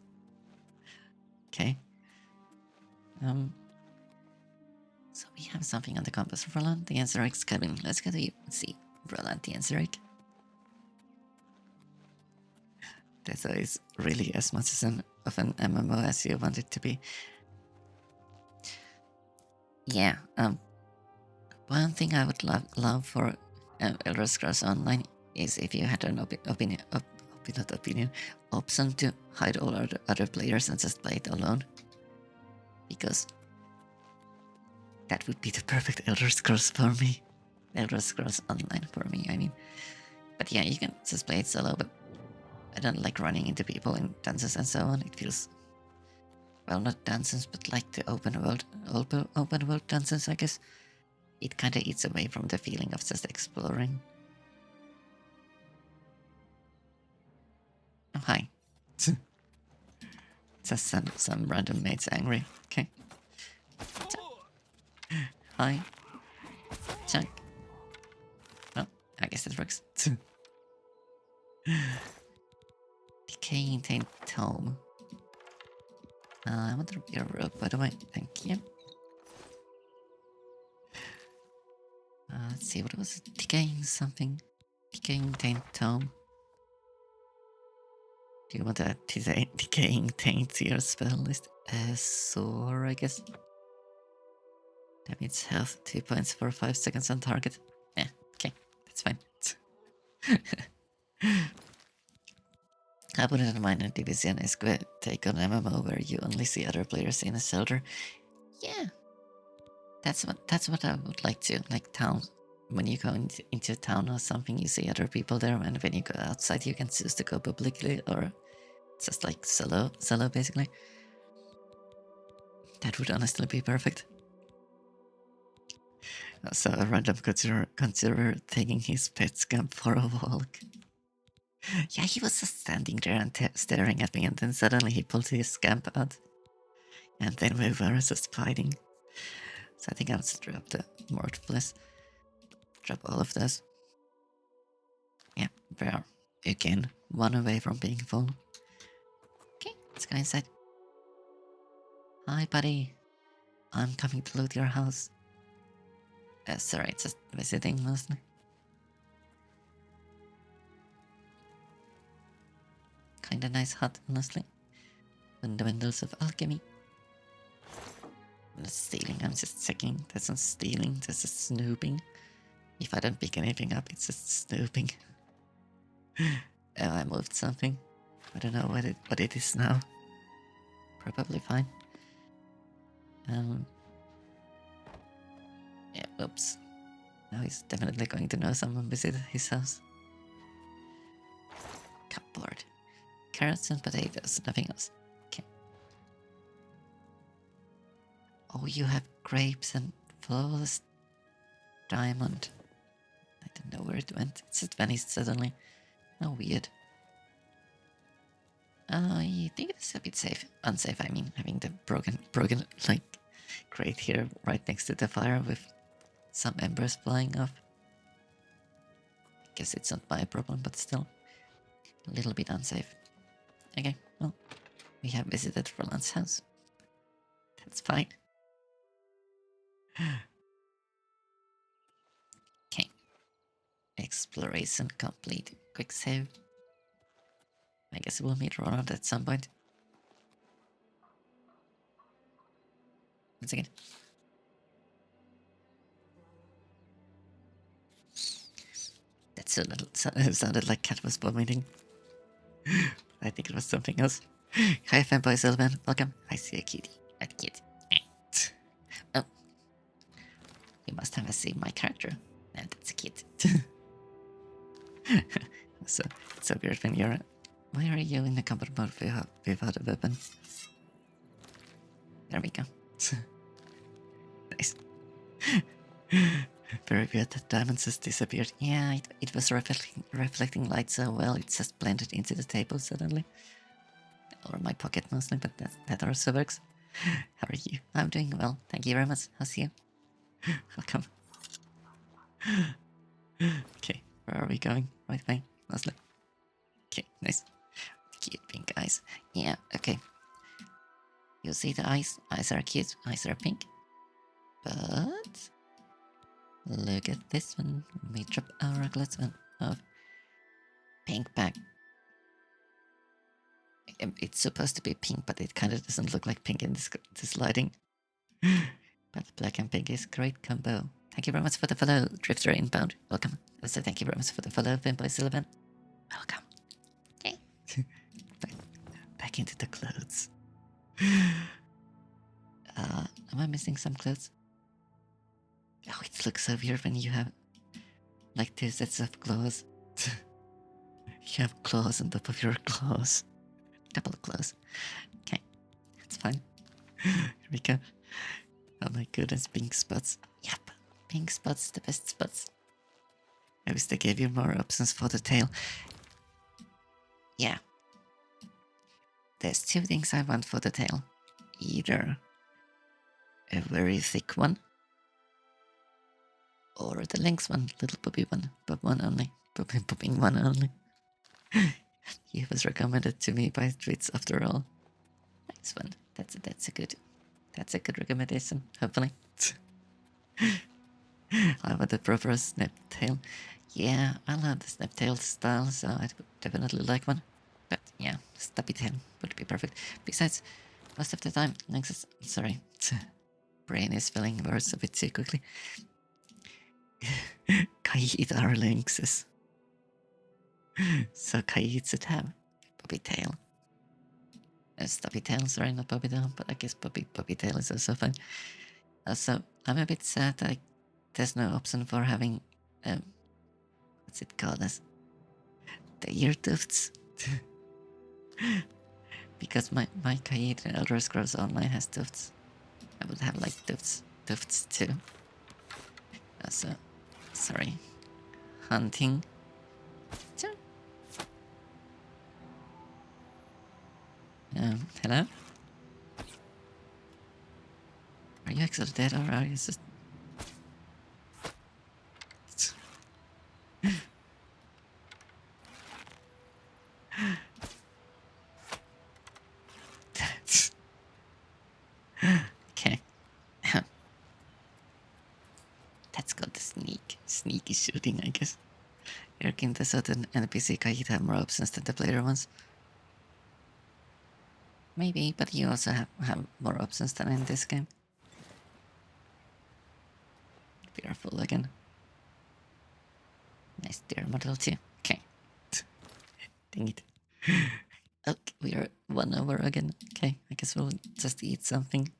Okay. So we have something on the compass. Roland the Ansaric's cabin. Let's go to see Roland the Ansaric. That is really as much of an MMO as you want it to be. Yeah, one thing I would love for Elder Scrolls Online is if you had an option to hide all other players and just play it alone. Because that would be the perfect Elder Scrolls for me. Elder Scrolls Online for me, I mean. But yeah, you can just play it solo, but I don't like running into people in dances and so on. It feels, well, not dances, but like the open world dances, I guess. It kinda eats away from the feeling of just exploring. Oh, hi. Just some random mates angry. Okay. Hi. Chunk. Well, I guess that works. Decaying taint tome. I want to be a rope, by the way. Thank you. Let's see, what was it? Decaying something. Decaying taint tome. Do you want to add decaying taint to your spell list? Soar, I guess. That means health 2 points for 5 seconds on target. Yeah, okay, that's fine. I wouldn't mind a division is good take on MMO where you only see other players in a shelter. Yeah, that's what I would like to like town. When you go into a town or something, you see other people there, and when you go outside, you can choose to go publicly or just like solo basically. That would honestly be perfect. So a random consider taking his pet scamp for a walk. Yeah, he was just standing there and staring at me, and then suddenly he pulled his scamp out. And then we were just fighting. So I think I'll just drop the Mortfless. Drop all of those. Yeah, we are again 1 away from being full. Okay, let's go inside. Hi, buddy. I'm coming to loot your house. Sorry, just visiting mostly. Kinda nice hut, honestly. Fundamentals of alchemy. I'm not stealing, I'm just checking. That's not stealing, that's just snooping. If I don't pick anything up, it's just snooping. Oh, I moved something. I don't know what it is now. Probably fine. Yeah, oops. Now he's definitely going to know someone visited his house. Cupboard. Carrots and potatoes, nothing else. Okay. Oh, you have grapes and flawless diamond. I don't know where it went. It just vanished suddenly. How weird. I think it's a bit safe. Unsafe, I mean, having the broken, like, crate here right next to the fire with some embers flying off. I guess it's not my problem, but still. A little bit unsafe. Okay, well, we have visited Roland's house. That's fine. Okay. Exploration complete. Quick save. I guess we'll meet Roland at some point. Once again. That's a little sounded like Cat was vomiting. I think it was something else. Hi, fanboy Sylvan. Welcome. I see a kitty. A kid. Oh. You must have seen my character. And that's a kid. So it's so weird when you're. Why are you in the combat mode without a weapon? There we go. Nice. Very weird that diamonds just disappeared. Yeah, it was reflecting light so well, it just blended into the table suddenly. Or my pocket mostly, but that also works. How are you? I'm doing well, thank you very much. How's you? Welcome. Okay, where are we going? Right way, mostly. Okay, nice. Cute pink eyes. Yeah, okay. You see the eyes? Eyes are cute, eyes are pink. But look at this one. We drop our glass one of pink back. It's supposed to be pink, but it kind of doesn't look like pink in this lighting. But black and pink is a great combo. Thank you very much for the follow, Drifter Inbound. Welcome. Also, thank you very much for the follow, Vampire Sylvan. Welcome. Okay. back into the clothes. Am I missing some clothes? Oh, it looks so weird when you have like 2 sets of claws. You have claws on top of your claws. Double claws. Okay, that's fine. Here we go. Oh my goodness, pink spots. Yep, pink spots, the best spots. I wish they gave you more options for the tail. Yeah. There's 2 things I want for the tail. Either a very thick one, Or the Lynx one, little puppy one, but one only. Pupping one only. He was recommended to me by tweets after all. Nice one. That's a good recommendation, hopefully. I want the proper snap tail. Yeah, I love the snap tail style, so I would definitely like one. But yeah, stubby tail would be perfect. Besides, most of the time, Lynxes. Sorry, brain is filling words a bit too quickly. Kaid are lynxes. So Kaid should have puppy tail. Stubby tail, sorry, not puppy tail, but I guess puppy tail is also fine. Also, I'm a bit sad that there's no option for having, what's it called as? The ear tufts. Because my Kaid in Elder Scrolls Online has tufts. I would have like tufts too. Also, sorry. Hunting. Hello? Are you actually dead or are you just... Okay. That's called the sneaky shooting, I guess. Erkin, the certain NPC Kaid have more options than the player ones. Maybe, but you also have more options than in this game. We are full again. Nice deer model too. Okay. Dang it. Okay, we are 1 hour again. Okay, I guess we'll just eat something.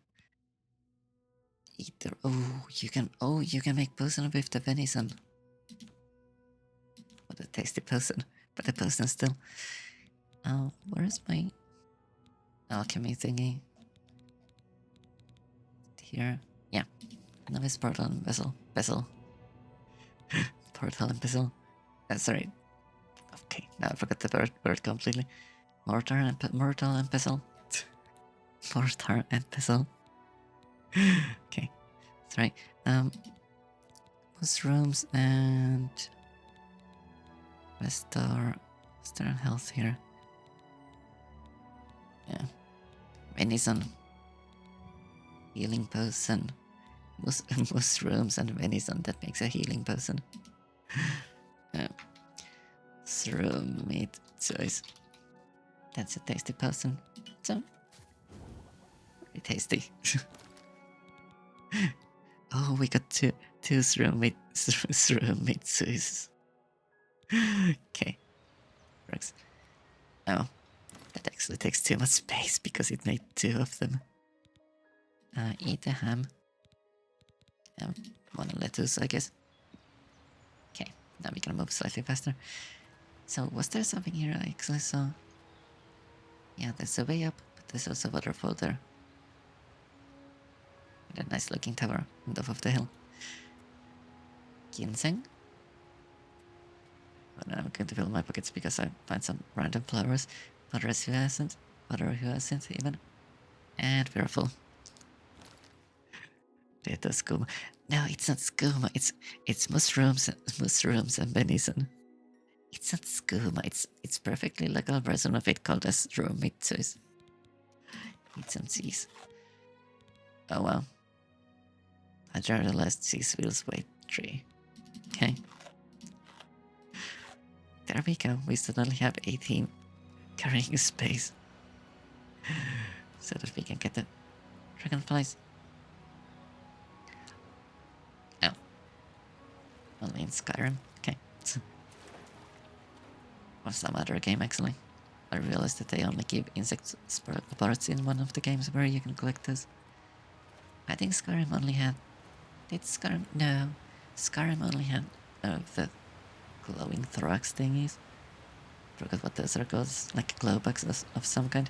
Eat the... Oh, you can make potion with the venison. What a tasty potion. But the potion still... Oh, where's my... alchemy thingy? Here. Yeah. Novice portal and vessel. Portal and vessel. Sorry. Okay, now I forgot the word completely. Mortar and pestle. Mortar and pestle. Okay, sorry. Mushrooms and restore health here. Yeah, venison. Healing potion. Mushrooms and venison. That makes a healing potion. Shroom meat choice. That's a tasty potion. So, very tasty. Oh, we got two shroom meat choices. Okay, works. Oh, that actually takes too much space because it made 2 of them. Eat a ham. One lettuce, I guess. Okay, now we can move slightly faster. So, was there something here I actually saw? Yeah, there's a way up, but there's also a waterfall there. And a nice looking tower on top of the hill. Ginseng. But I'm going to fill my pockets because I find some random flowers. Water hyacinth even. And we're full. Potato skooma. No, it's not skooma. It's mushrooms and venison. It's not skooma. It's perfectly legal version of it called as raw meat choice. Eat some cheese. Oh well. I realized cheese wheels weight 3. Okay. There we go. We suddenly have 18 carrying space. So that we can get the dragonflies. Oh. Only in Skyrim. Okay. Or some other game actually. I realized that they only give insect parts in one of the games where you can collect those. I think Skyrim only had... Did Skyrim... No. Skyrim only had the glowing thorax thingies. Forgot what those are called. Like glow bugs of some kind.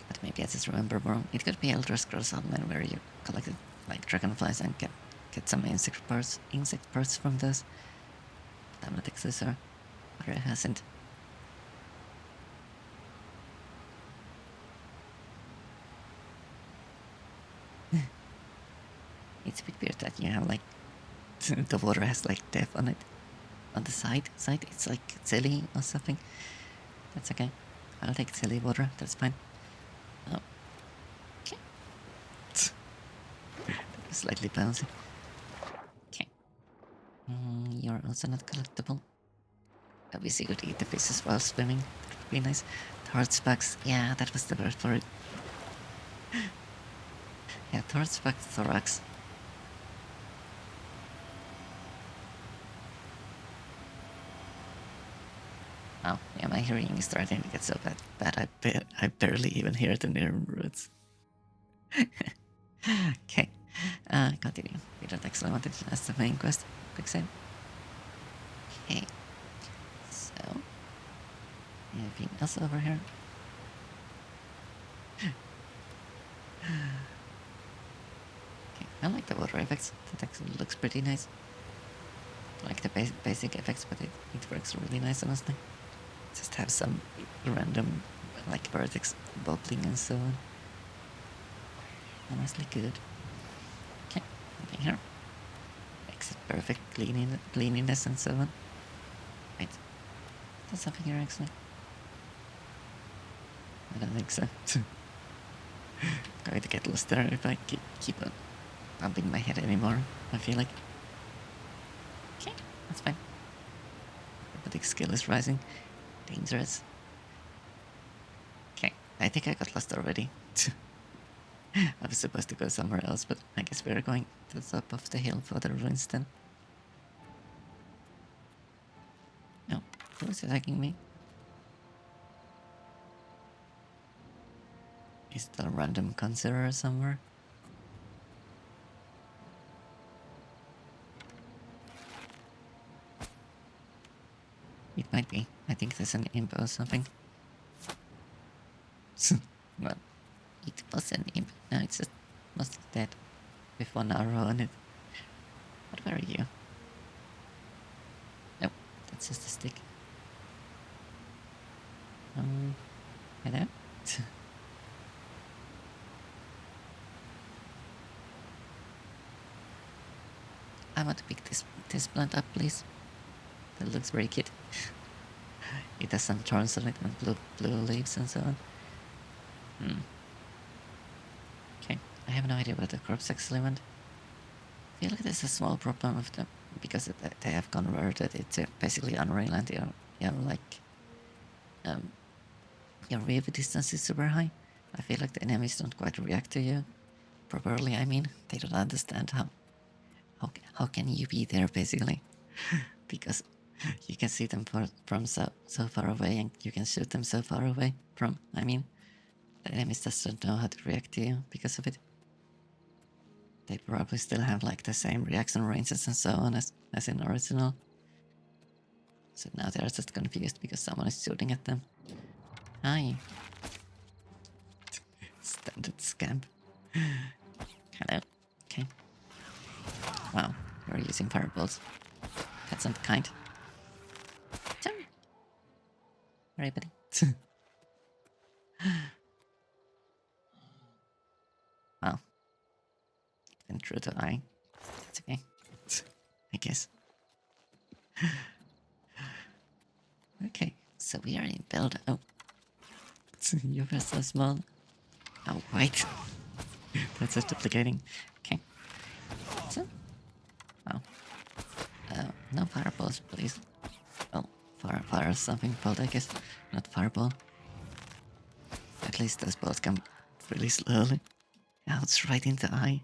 But maybe I just remember more. It could be Elder Scrolls Online where you collected like dragonflies and get some insect parts from those. But I'm not exactly sure. Or it hasn't. It's a bit weird that you have like the water has like depth on it. On the side, it's like silly or something. That's okay. I'll take silly water, that's fine. Oh. Okay. That was slightly bouncy. Okay. You're also not collectible. Obviously, you could eat the fishes while swimming. That would be nice. Thorax, yeah, that was the word for it. Yeah, thorax. Oh, yeah, my hearing is starting to get so bad I barely even hear the near roots. Okay, continue. We don't actually want it as the main quest. Quick save. Okay, so anything else over here? Okay, I like the water effects. That actually looks pretty nice. I like the basic effects, but it works really nice, honestly. Just have some random, like vertex bubbling and so on. Honestly good. Okay, nothing here. Makes it perfect cleanliness and so on. Wait, there's something here actually. I don't think so. Going to get lost there if I keep on bumping my head anymore, I feel like. Okay, that's fine. Robotic skill is rising. Dangerous. Okay, I think I got lost already. I was supposed to go somewhere else, but I guess we're going to the top of the hill for the ruins then. No, who is attacking me? Is it a random conjurer somewhere? It might be. I think there's an imp or something. Well, it was an imp. No, it's just mostly dead. With one arrow on it. What were you? Nope, that's just a stick. Hello? I want to pick this plant up, please. That looks very cute. It has some thorns on it and blue leaves and so on. Okay, I have no idea where the crops actually went. I feel like there's a small problem with them because they have converted it to basically Unreal and your wave distance is super high. I feel like the enemies don't quite react to you properly. I mean, they don't understand how can you be there basically, because you can see them from so far away and you can shoot them so far away from. I mean, the enemies just don't know how to react to you because of it. They probably still have like the same reaction ranges and so on as in original. So now they're just confused because someone is shooting at them. Hi. Standard scamp. Hello. Okay. Wow, you're using fireballs. That's not kind. Sorry. Alright, buddy. Wow. Went through the eye. That's okay. I guess. Okay, so we are in build. Oh. You were so small. Oh, wait. That's just duplicating. Okay. So. Oh. No fireballs, please. Oh, fire something bolt, I guess. Not fireball. At least those bolts come really slowly. Oh, it's right in the eye.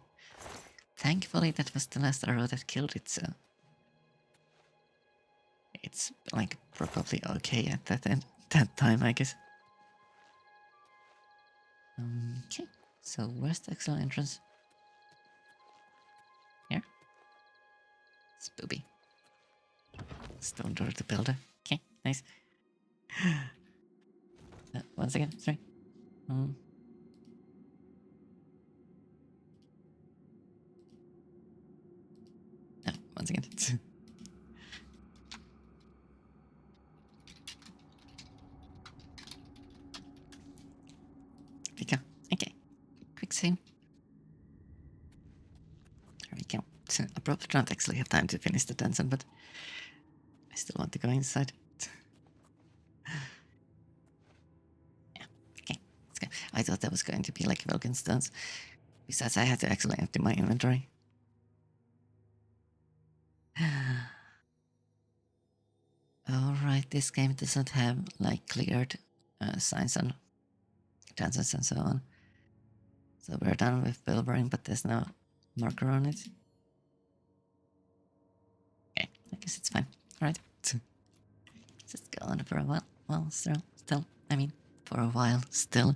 Thankfully, that was the last arrow that killed it, so it's like probably okay at that time, I guess. Okay, so where's the actual entrance? Here? Spooby. Stone door to builder. Okay, nice. Once again, sorry. No, once again. There we go. Okay. Quick save. There we I probably don't actually have time to finish the dungeon, but I still want to go inside. Yeah, okay, let's go. I thought that was going to be like Vulcan stones. Besides, I had to actually empty my inventory. Alright, this game doesn't have like cleared signs on dungeons and so on. So we're done with Bilbering, but there's no marker on it. Okay, I guess it's fine. Alright. Just go on for a while. Well, still, I mean, for a while, still.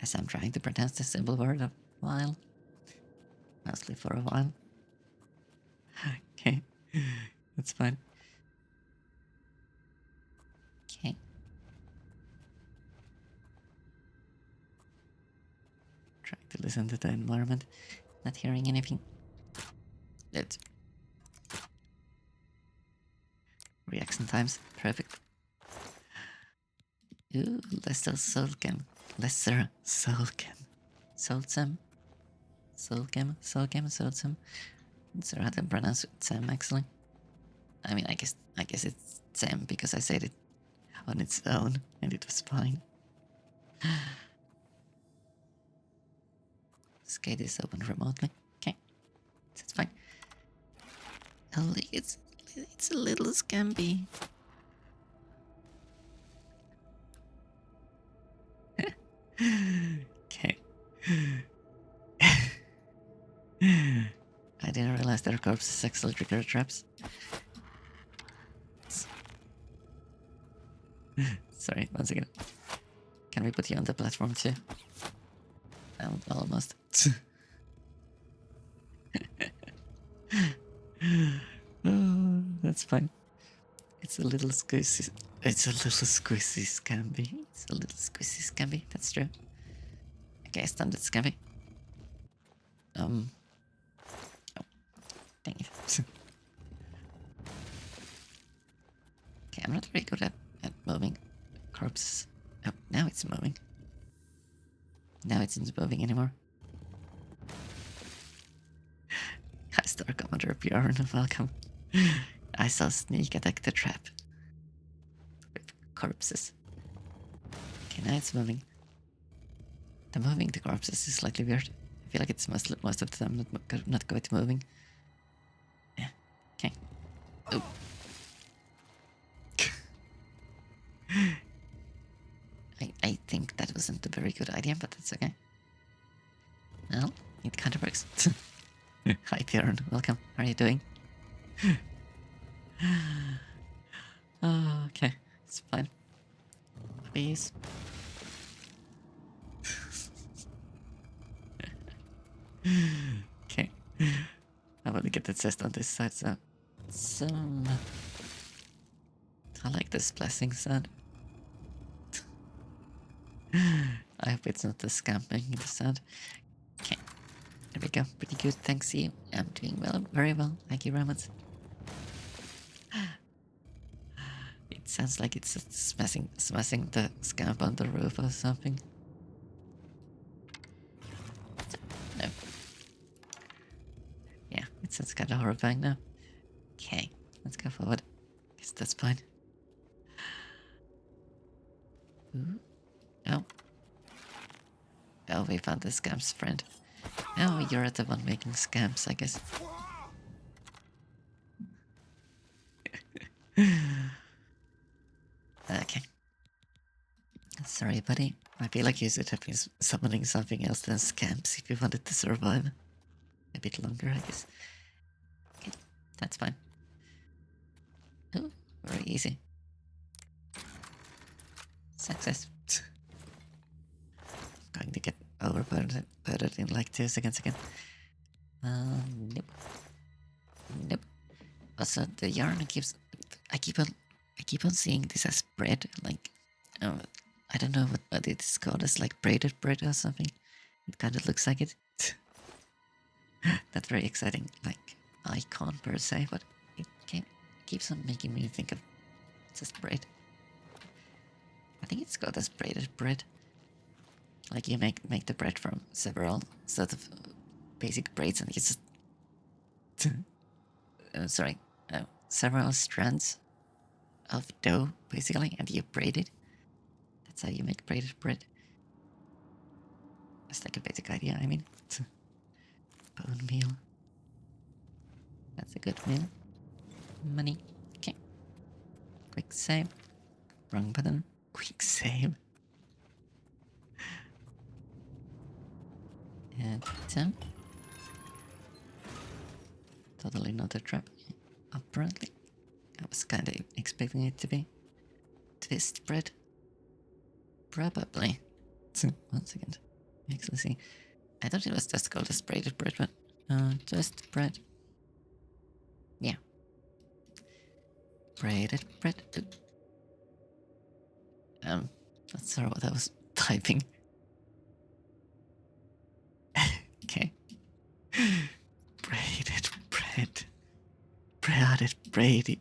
As I'm trying to pronounce the simple word of while. Mostly for a while. Okay, that's fine. Okay. Trying to listen to the environment. Not hearing anything. Let's. Reaction times. Perfect. Ooh, lesser Soulcam. Lesser Soulcam. Soulcam. Soulcam. Soulcam. It's how to pronounce it, Sam, actually. I mean, I guess it's Sam because I said it on its own and it was fine. This gate is open remotely. Okay, that's fine. Oh, look, it's a little scampi. Okay. I didn't realize their corpses actually trigger traps. Sorry, once again. Can we put you on the platform too? Almost. Oh, that's fine. It's a little squishy. It's a little squishy scampi. It's a little squishy scampi. That's true. Okay, standard scampi. Oh, dang it. Okay, I'm not very good at moving corpses. Oh, now it's moving. Now it's not moving anymore. Hi, Star Commander Bjorn, welcome. I saw Sneak attack the trap. With corpses. Okay, now it's moving. The moving the corpses is slightly weird. I feel like it's most of the time not quite moving. Yeah, okay. Oh. I think that wasn't a very good idea, but that's okay. Well, it kind of works. Hi, Bjorn. Welcome. How are you doing? Oh, okay. It's fine. Please. Okay. I'm gonna get the chest on this side, so... I like this blessing sound. I hope it's not the scamping in the sound. Okay. There we go. Pretty good, thanks you. I'm doing well, very well. Thank you very much. It sounds like it's just smashing the scamp on the roof or something. No. Yeah, it sounds kind of horrifying now. Okay, let's go forward. Guess that's fine. Ooh. Oh. Oh, we found the scamp's friend. Oh, you're the one making scams, I guess. Okay. Sorry, buddy. I feel like you should have been summoning something else than scams if you wanted to survive a bit longer, I guess. Okay, that's fine. Oh, very easy. Success. I'm going to get overburdened in like 2 seconds again. Nope. Nope. Also, the yarn keeps... I keep on seeing this as bread, like... I don't know what it's called, it's like braided bread or something. It kind of looks like it. Not very exciting, like, icon per se, but it keeps on making me think of just bread. I think it's called as braided bread. Like you make the bread from several sort of basic braids and you just Sorry, several strands of dough, basically, and you braid it. That's how you make braided bread. That's like a basic idea, I mean. Bone meal. That's a good meal. Money. Okay. Quick save. Wrong button. Quick save. And down. Totally not a trap. Apparently. I was kinda expecting it to be. Twist bread. Probably. 1 second. Actually see. I thought it was just called a braided bread, but twist bread. Yeah. Braided bread. Not sure what I was typing. Okay. Braided bread. Braided bread.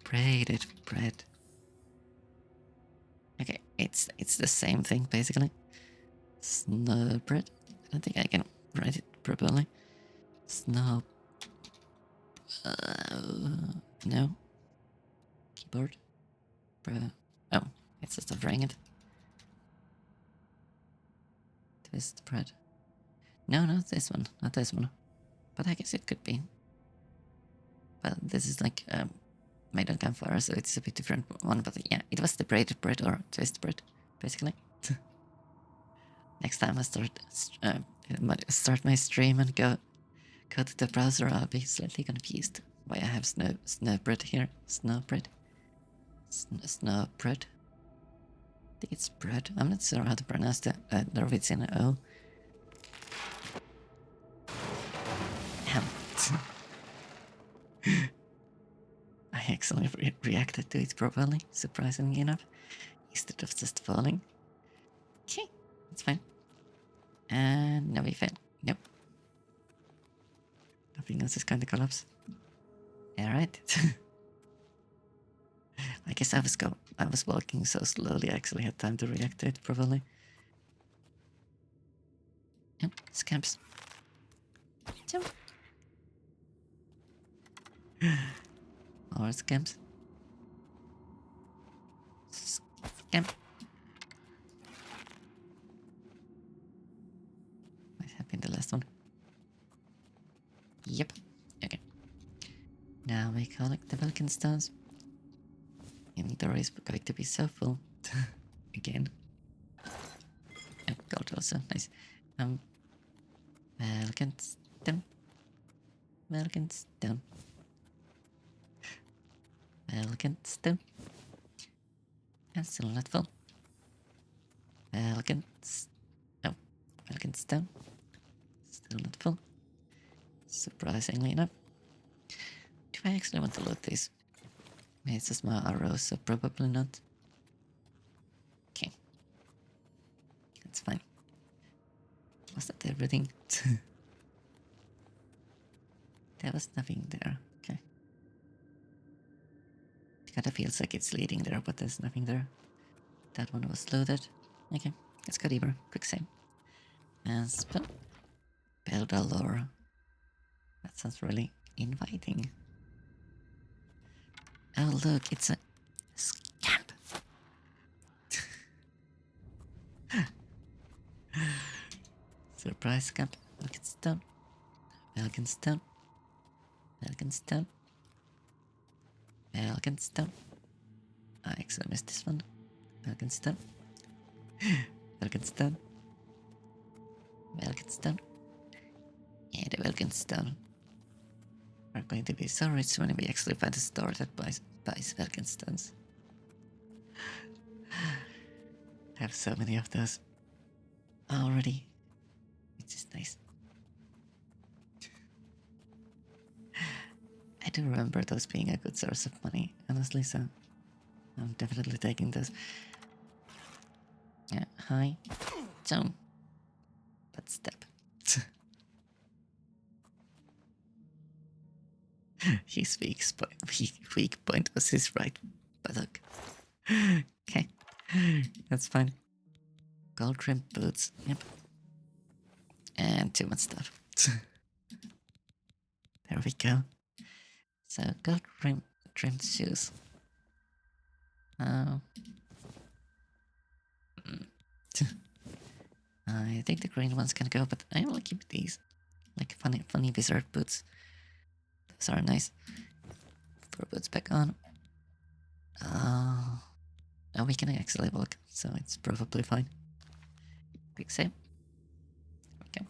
Braided bread. Okay, it's the same thing basically. Snow bread. I don't think I can write it properly. Snow. No. Keyboard. Oh, it's just offering it. Twist bread. No, not this one. Not this one. But I guess it could be. But this is like made on campfire, so it's a bit different one. But yeah, it was the braided bread or twist bread, basically. Next time I start my stream and go to the browser, I'll be slightly confused why I have snow bread here. Snow bread. Snow bread. I think it's bread. I'm not sure how to pronounce the Norwegian O. I actually reacted to it properly, surprisingly enough, instead of just falling. Okay, that's fine. And now we fail. Nope. Nothing else is kind of collapse. Alright. I guess I was walking so slowly I actually had time to react to it properly. Yep, scamps. Jump. More scamps. Scamp. What happened the last one? Yep. Okay. Now we collect the Vulcan stones. Inventory is going to be so full. Again. Oh, gold also, nice. Vulcan stone. Vulcan stone. Vulcan stone. And still not full. Vulcan stone. Still not full. Surprisingly enough. Do I actually want to load this? Maybe it's just my arrows, so probably not. Okay. That's fine. Was that everything? There was nothing there. Okay. It kinda feels like it's leading there, but there's nothing there. That one was loaded. Okay, let's go deeper. Quick save. And spell. Build a lore. That sounds really inviting. Oh look, it's a scamp. Surprise scamp. Look, it's done. Welcome stone. Welcome stone. Welcome stone. I actually missed this one. Welcome stone. Welcome stone. Welcome stone. Yeah, the welcome stone. We're going to be so rich when we actually find a store that buys welcome stones. I have so many of those already, which is nice. I do remember those being a good source of money, honestly, so I'm definitely taking those. Yeah, hi. Jump. Let's step. His weak point was his right buttock. Okay, that's fine. Gold rimmed boots, yep. And too much stuff. There we go. So gold trimmed shoes. Mm. I think the green ones can go, but I will keep these. Like funny wizard boots. Those are nice. Fur boots back on. Oh, we can actually walk, so it's probably fine. Quick save. Okay.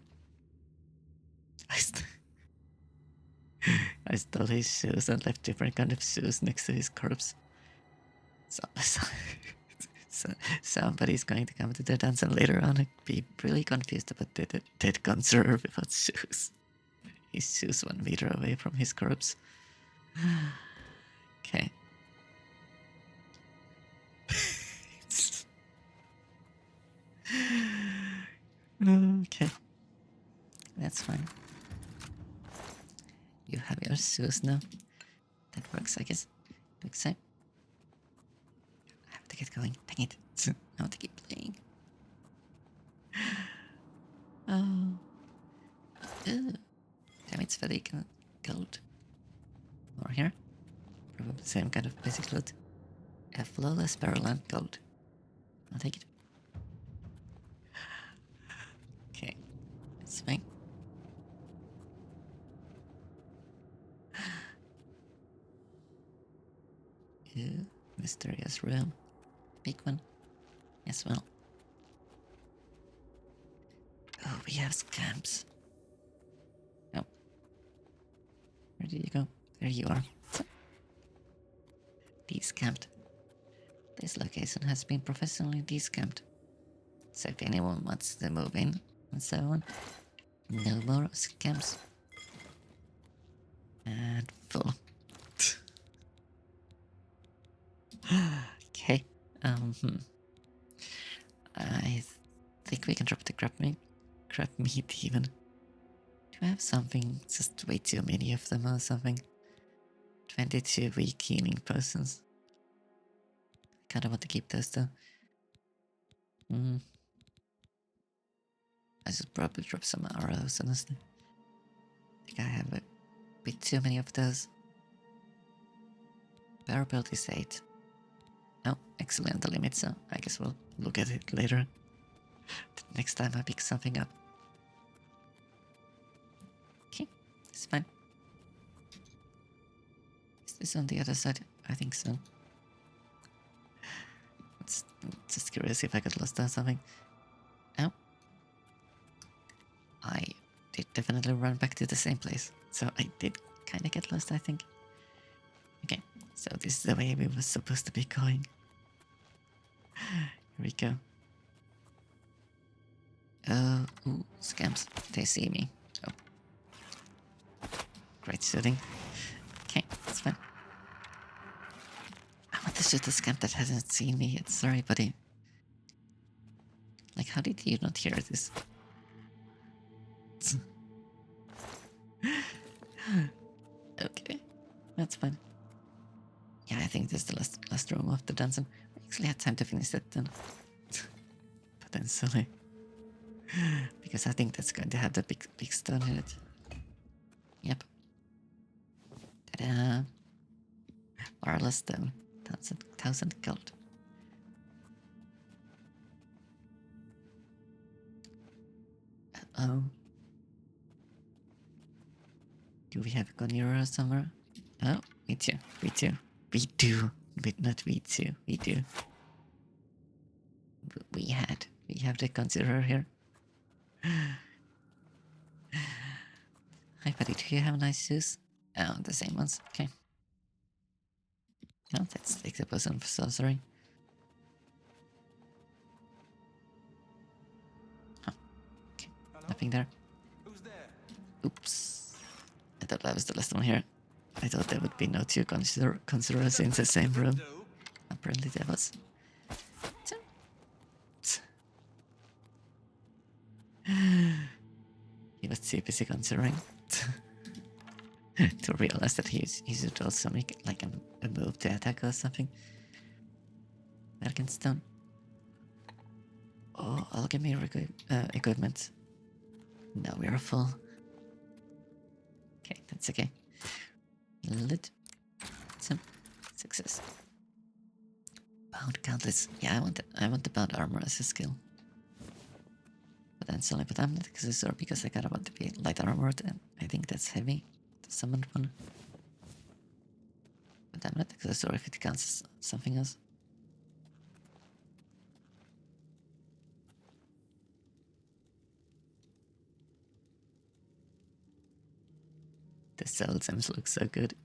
I stole his shoes and left different kind of shoes next to his corpse. Somebody's going to come to the dance and later on and be really confused about the dead conjurer without shoes. His shoes 1 meter away from his corpse. Okay. Okay. That's fine. You have your shoes now. That works, I guess. Quick save. I have to get going. Dang it. I want to keep playing. Oh. Ooh. Damn, it's fatigue and gold. More here. Probably the same kind of basic loot. A flawless barrel and gold. I'll take it. Okay. It's fine. Ooh, mysterious room. Big one. As well. Oh, we have scamps. Oh. Where did you go? There you are. Descamped. This location has been professionally descamped. So if anyone wants to move in and so on, no more scams. And full. Okay. I think we can drop the crab meat even. Do I have something? Just way too many of them or something. 22 weak healing potions. Kinda want to keep those though. I should probably drop some arrows, honestly. I think I have a bit too many of those. Power build is 8. Oh, excellent, the limit, so I guess we'll look at it later. The next time I pick something up. Okay, it's fine. Is this on the other side? I think so. Just curious if I got lost or something. Oh. I did definitely run back to the same place. So I did kinda get lost, I think. Okay, so this is the way we were supposed to be going. Here we go. Ooh, scams. They see me. Oh. Great shooting. Okay, that's fine. I want to shoot the scamp that hasn't seen me yet. Sorry, buddy. Like, how did you not hear this? Okay, that's fine. Yeah, I think this is the last room of the dungeon. We actually had time to finish that then. Potentially. Because I think that's going to have the big stone in it. Yep. Ta-da! Marvelous stone. 1,000 gold. Uh-oh. Do we have a Gonira somewhere? Oh, we do. We do. We do. But not we too. We do. We have the considerer here. Hi buddy, do you have nice shoes? Oh, the same ones. Okay. No, let's take the potion for sorcery. Oh, okay. Hello? Nothing there. Who's there? Oops. I thought that was the last one here. I thought there would be no two considerers in the same room. Apparently there was. He was too busy considering to realize that he should also make like a move to attack or something. American stone. Oh, alchemy equipment. Now we are full. Okay, It's okay. Lit. Some success. Bound countless. Yeah, I want the bound armor as a skill. Potentially, but I'm not accessor because I kind of want to be light armored, and I think that's heavy. The summoned one. But I'm not accessor if it counts as something else. The soul gems look so good.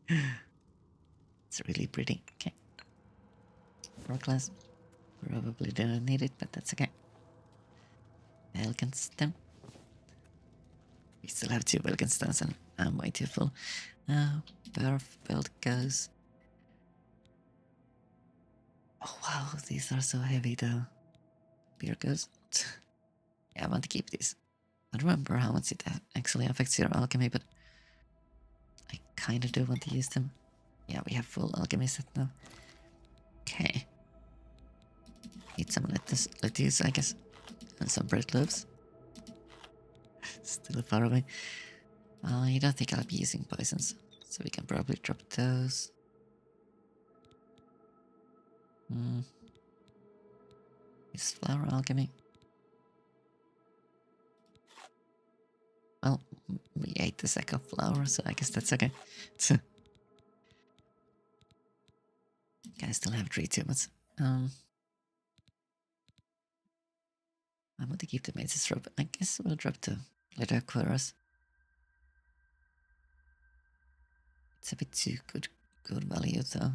It's really pretty. Okay. For class. Probably didn't need it, but that's okay. Elegant stem. We still have 2 Belgian stones and I'm way too full. Birth belt goes. Oh wow, these are so heavy though. Beer goes. Yeah, I want to keep these. I don't remember how much it actually affects your alchemy, but I kinda do want to use them. Yeah, we have full alchemy set now. Okay. Eat some lettuce, I guess. And some bread loaves. Still far away. I don't think I'll be using poisons, so we can probably drop those. Is flower alchemy? Well, we ate the sack of flour, so I guess that's okay. I still have 3 tumors. I want to keep the mage's robe. I guess we'll drop the leather quarters. It's a bit too good value though.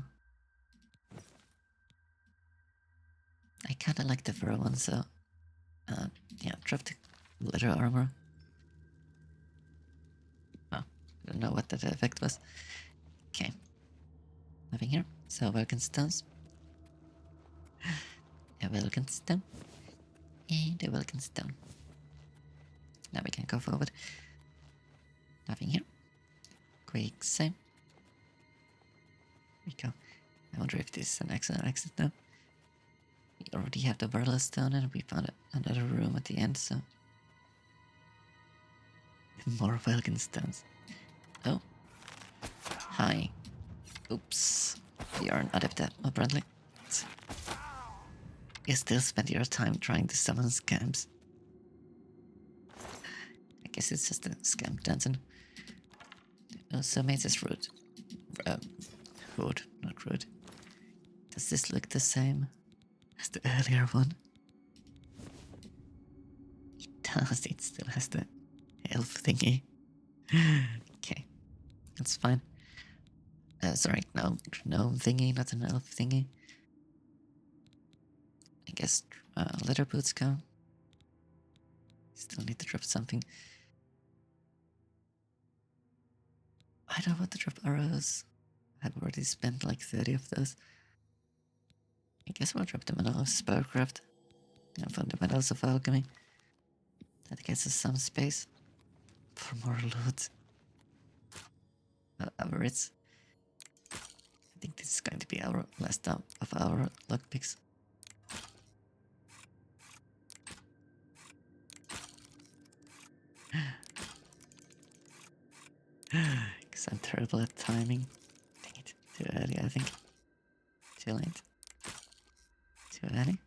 I kinda like the fur one, so yeah, drop the leather armor. Oh, I don't know what that effect was. Okay. Nothing here. So Vulcan stones. A Vulcan stone. And a Vulcan stone. Now we can go forward. Nothing here. Quick save. There we go. I wonder if this is an excellent exit now. We already have the Burla stone and we found another room at the end, so. More Vulcan stones. Oh. Hi. Oops. You are an adept apparently. You still spend your time trying to summon scams. I guess it's just a scam dungeon. Also Mage's root. Hood, not root. Does this look the same as the earlier one? It does, it still has the elf thingy. Okay, that's fine. Sorry, no thingy, not an elf thingy. I guess leather boots go. Still need to drop something. I don't want to drop arrows. I've already spent like 30 of those. I guess we'll drop the medal of spellcraft and fundamentals of alchemy. That gets us some space for more loot. Average. I think this is going to be our last of our lockpicks. Because I'm terrible at timing. Dang it. Too early, I think. Too late. Too early.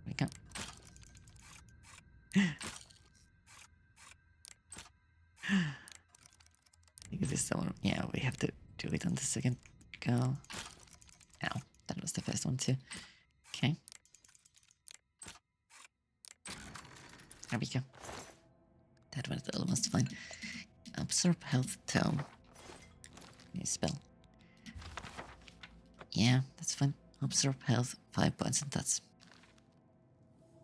We go. Because this one, yeah, we have to do it on the second go. Ow, that was the first one too. Okay. There we go. That went almost fine. Absorb health tome. New spell. Yeah, that's fine. Absorb health, 5 points, and that's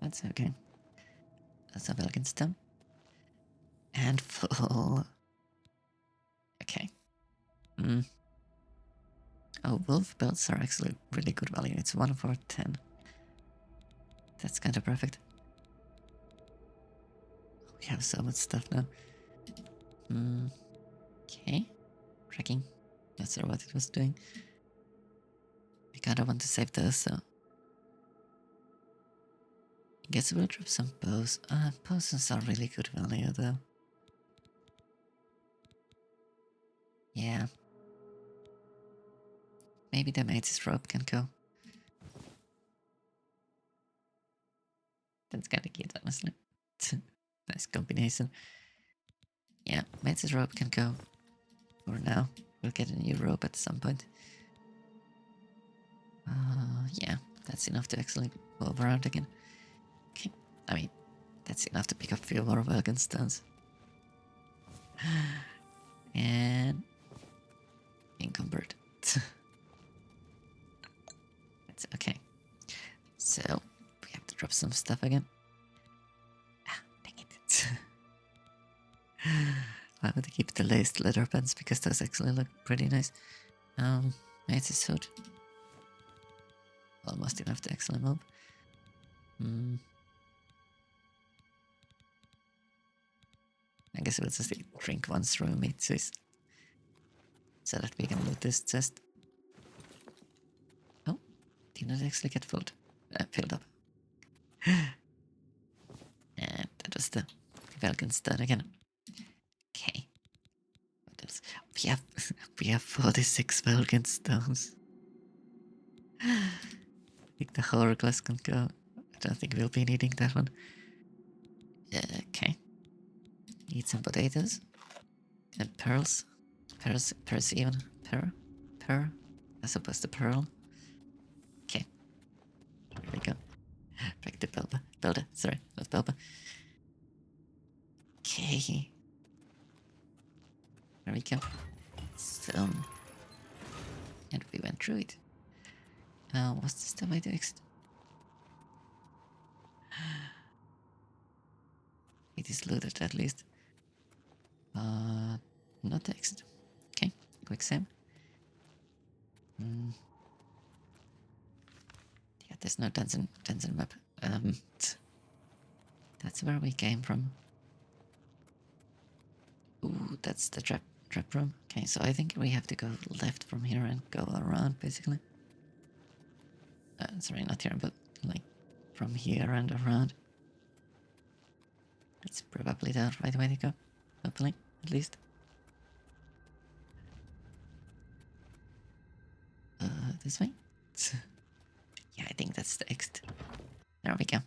okay. That's a Belgian stone. And full. Okay. Oh, wolf belts are actually really good value. It's 1 for 10. That's kind of perfect. We have so much stuff now. Okay. Tracking. Not sure what it was doing. We kinda want to save those, so. I guess we'll drop some bows. Potions are really good value though. Yeah. Maybe the mate's rope can go. That's kinda cute, honestly. Nice combination. Yeah, mate's rope can go. For now. We'll get a new rope at some point. Yeah, that's enough to actually move around again. Okay, I mean, that's enough to pick up a few more Welkin stones. And encumbered. That's okay. So we have to drop some stuff again. Ah, dang it. I want to keep the laced leather pants because those actually look pretty nice. Mate's suit. Almost enough to actually move. I guess we'll just drink once through meat juice. So that we can loot this chest. Oh, did not actually get filled up. And that was the Welkin stone again. Okay. What else? We have 46 Welkin stones. I think the hourglass can go. I don't think we'll be needing that one. Okay. Need some potatoes. And pearls. Pearls even. Pearl. As opposed to pearl. Okay. Here we go. Back to Belba. Sorry, not Belba. Okay. There we go. So. And we went through it. Was this the way to exit? It is looted at least. Not the exit. Okay, quick save. Yeah, there's no dungeon map. That's where we came from. Ooh, that's the trap room. Okay, so I think we have to go left from here and go around, basically. Sorry, not here, but like from here and around. That's probably the right way to go. Hopefully, at least. This way? Yeah, I think that's the exit. There we go.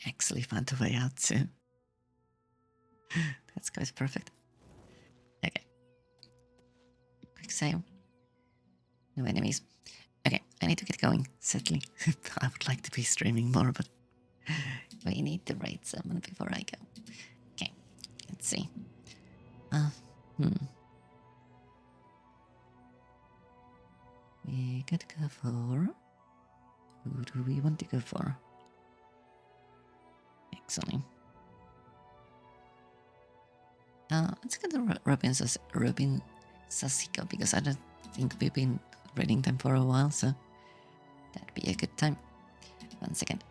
Actually found a way out too. That's quite perfect. Okay. Quick save. No enemies. Okay, I need to get going, sadly. I would like to be streaming more, but we need to raid someone before I go. Okay, let's see. We could go for... Who do we want to go for? Excellent. Let's get the Robin Sasika, because I don't think we've been raiding them for a while, so that'd be a good time. 1 second.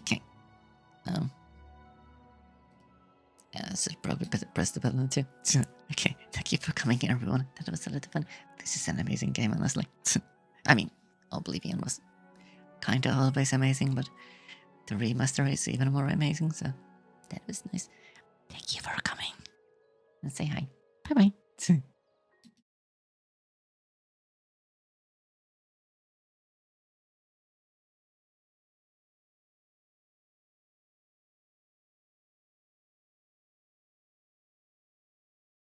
Okay. I should probably press the button too. Okay, thank you for coming here, everyone. That was a lot of fun. This is an amazing game, honestly. I mean, Oblivion was kinda always amazing, but the remaster is even more amazing, so that was nice. Thank you for coming. And say hi. Bye bye.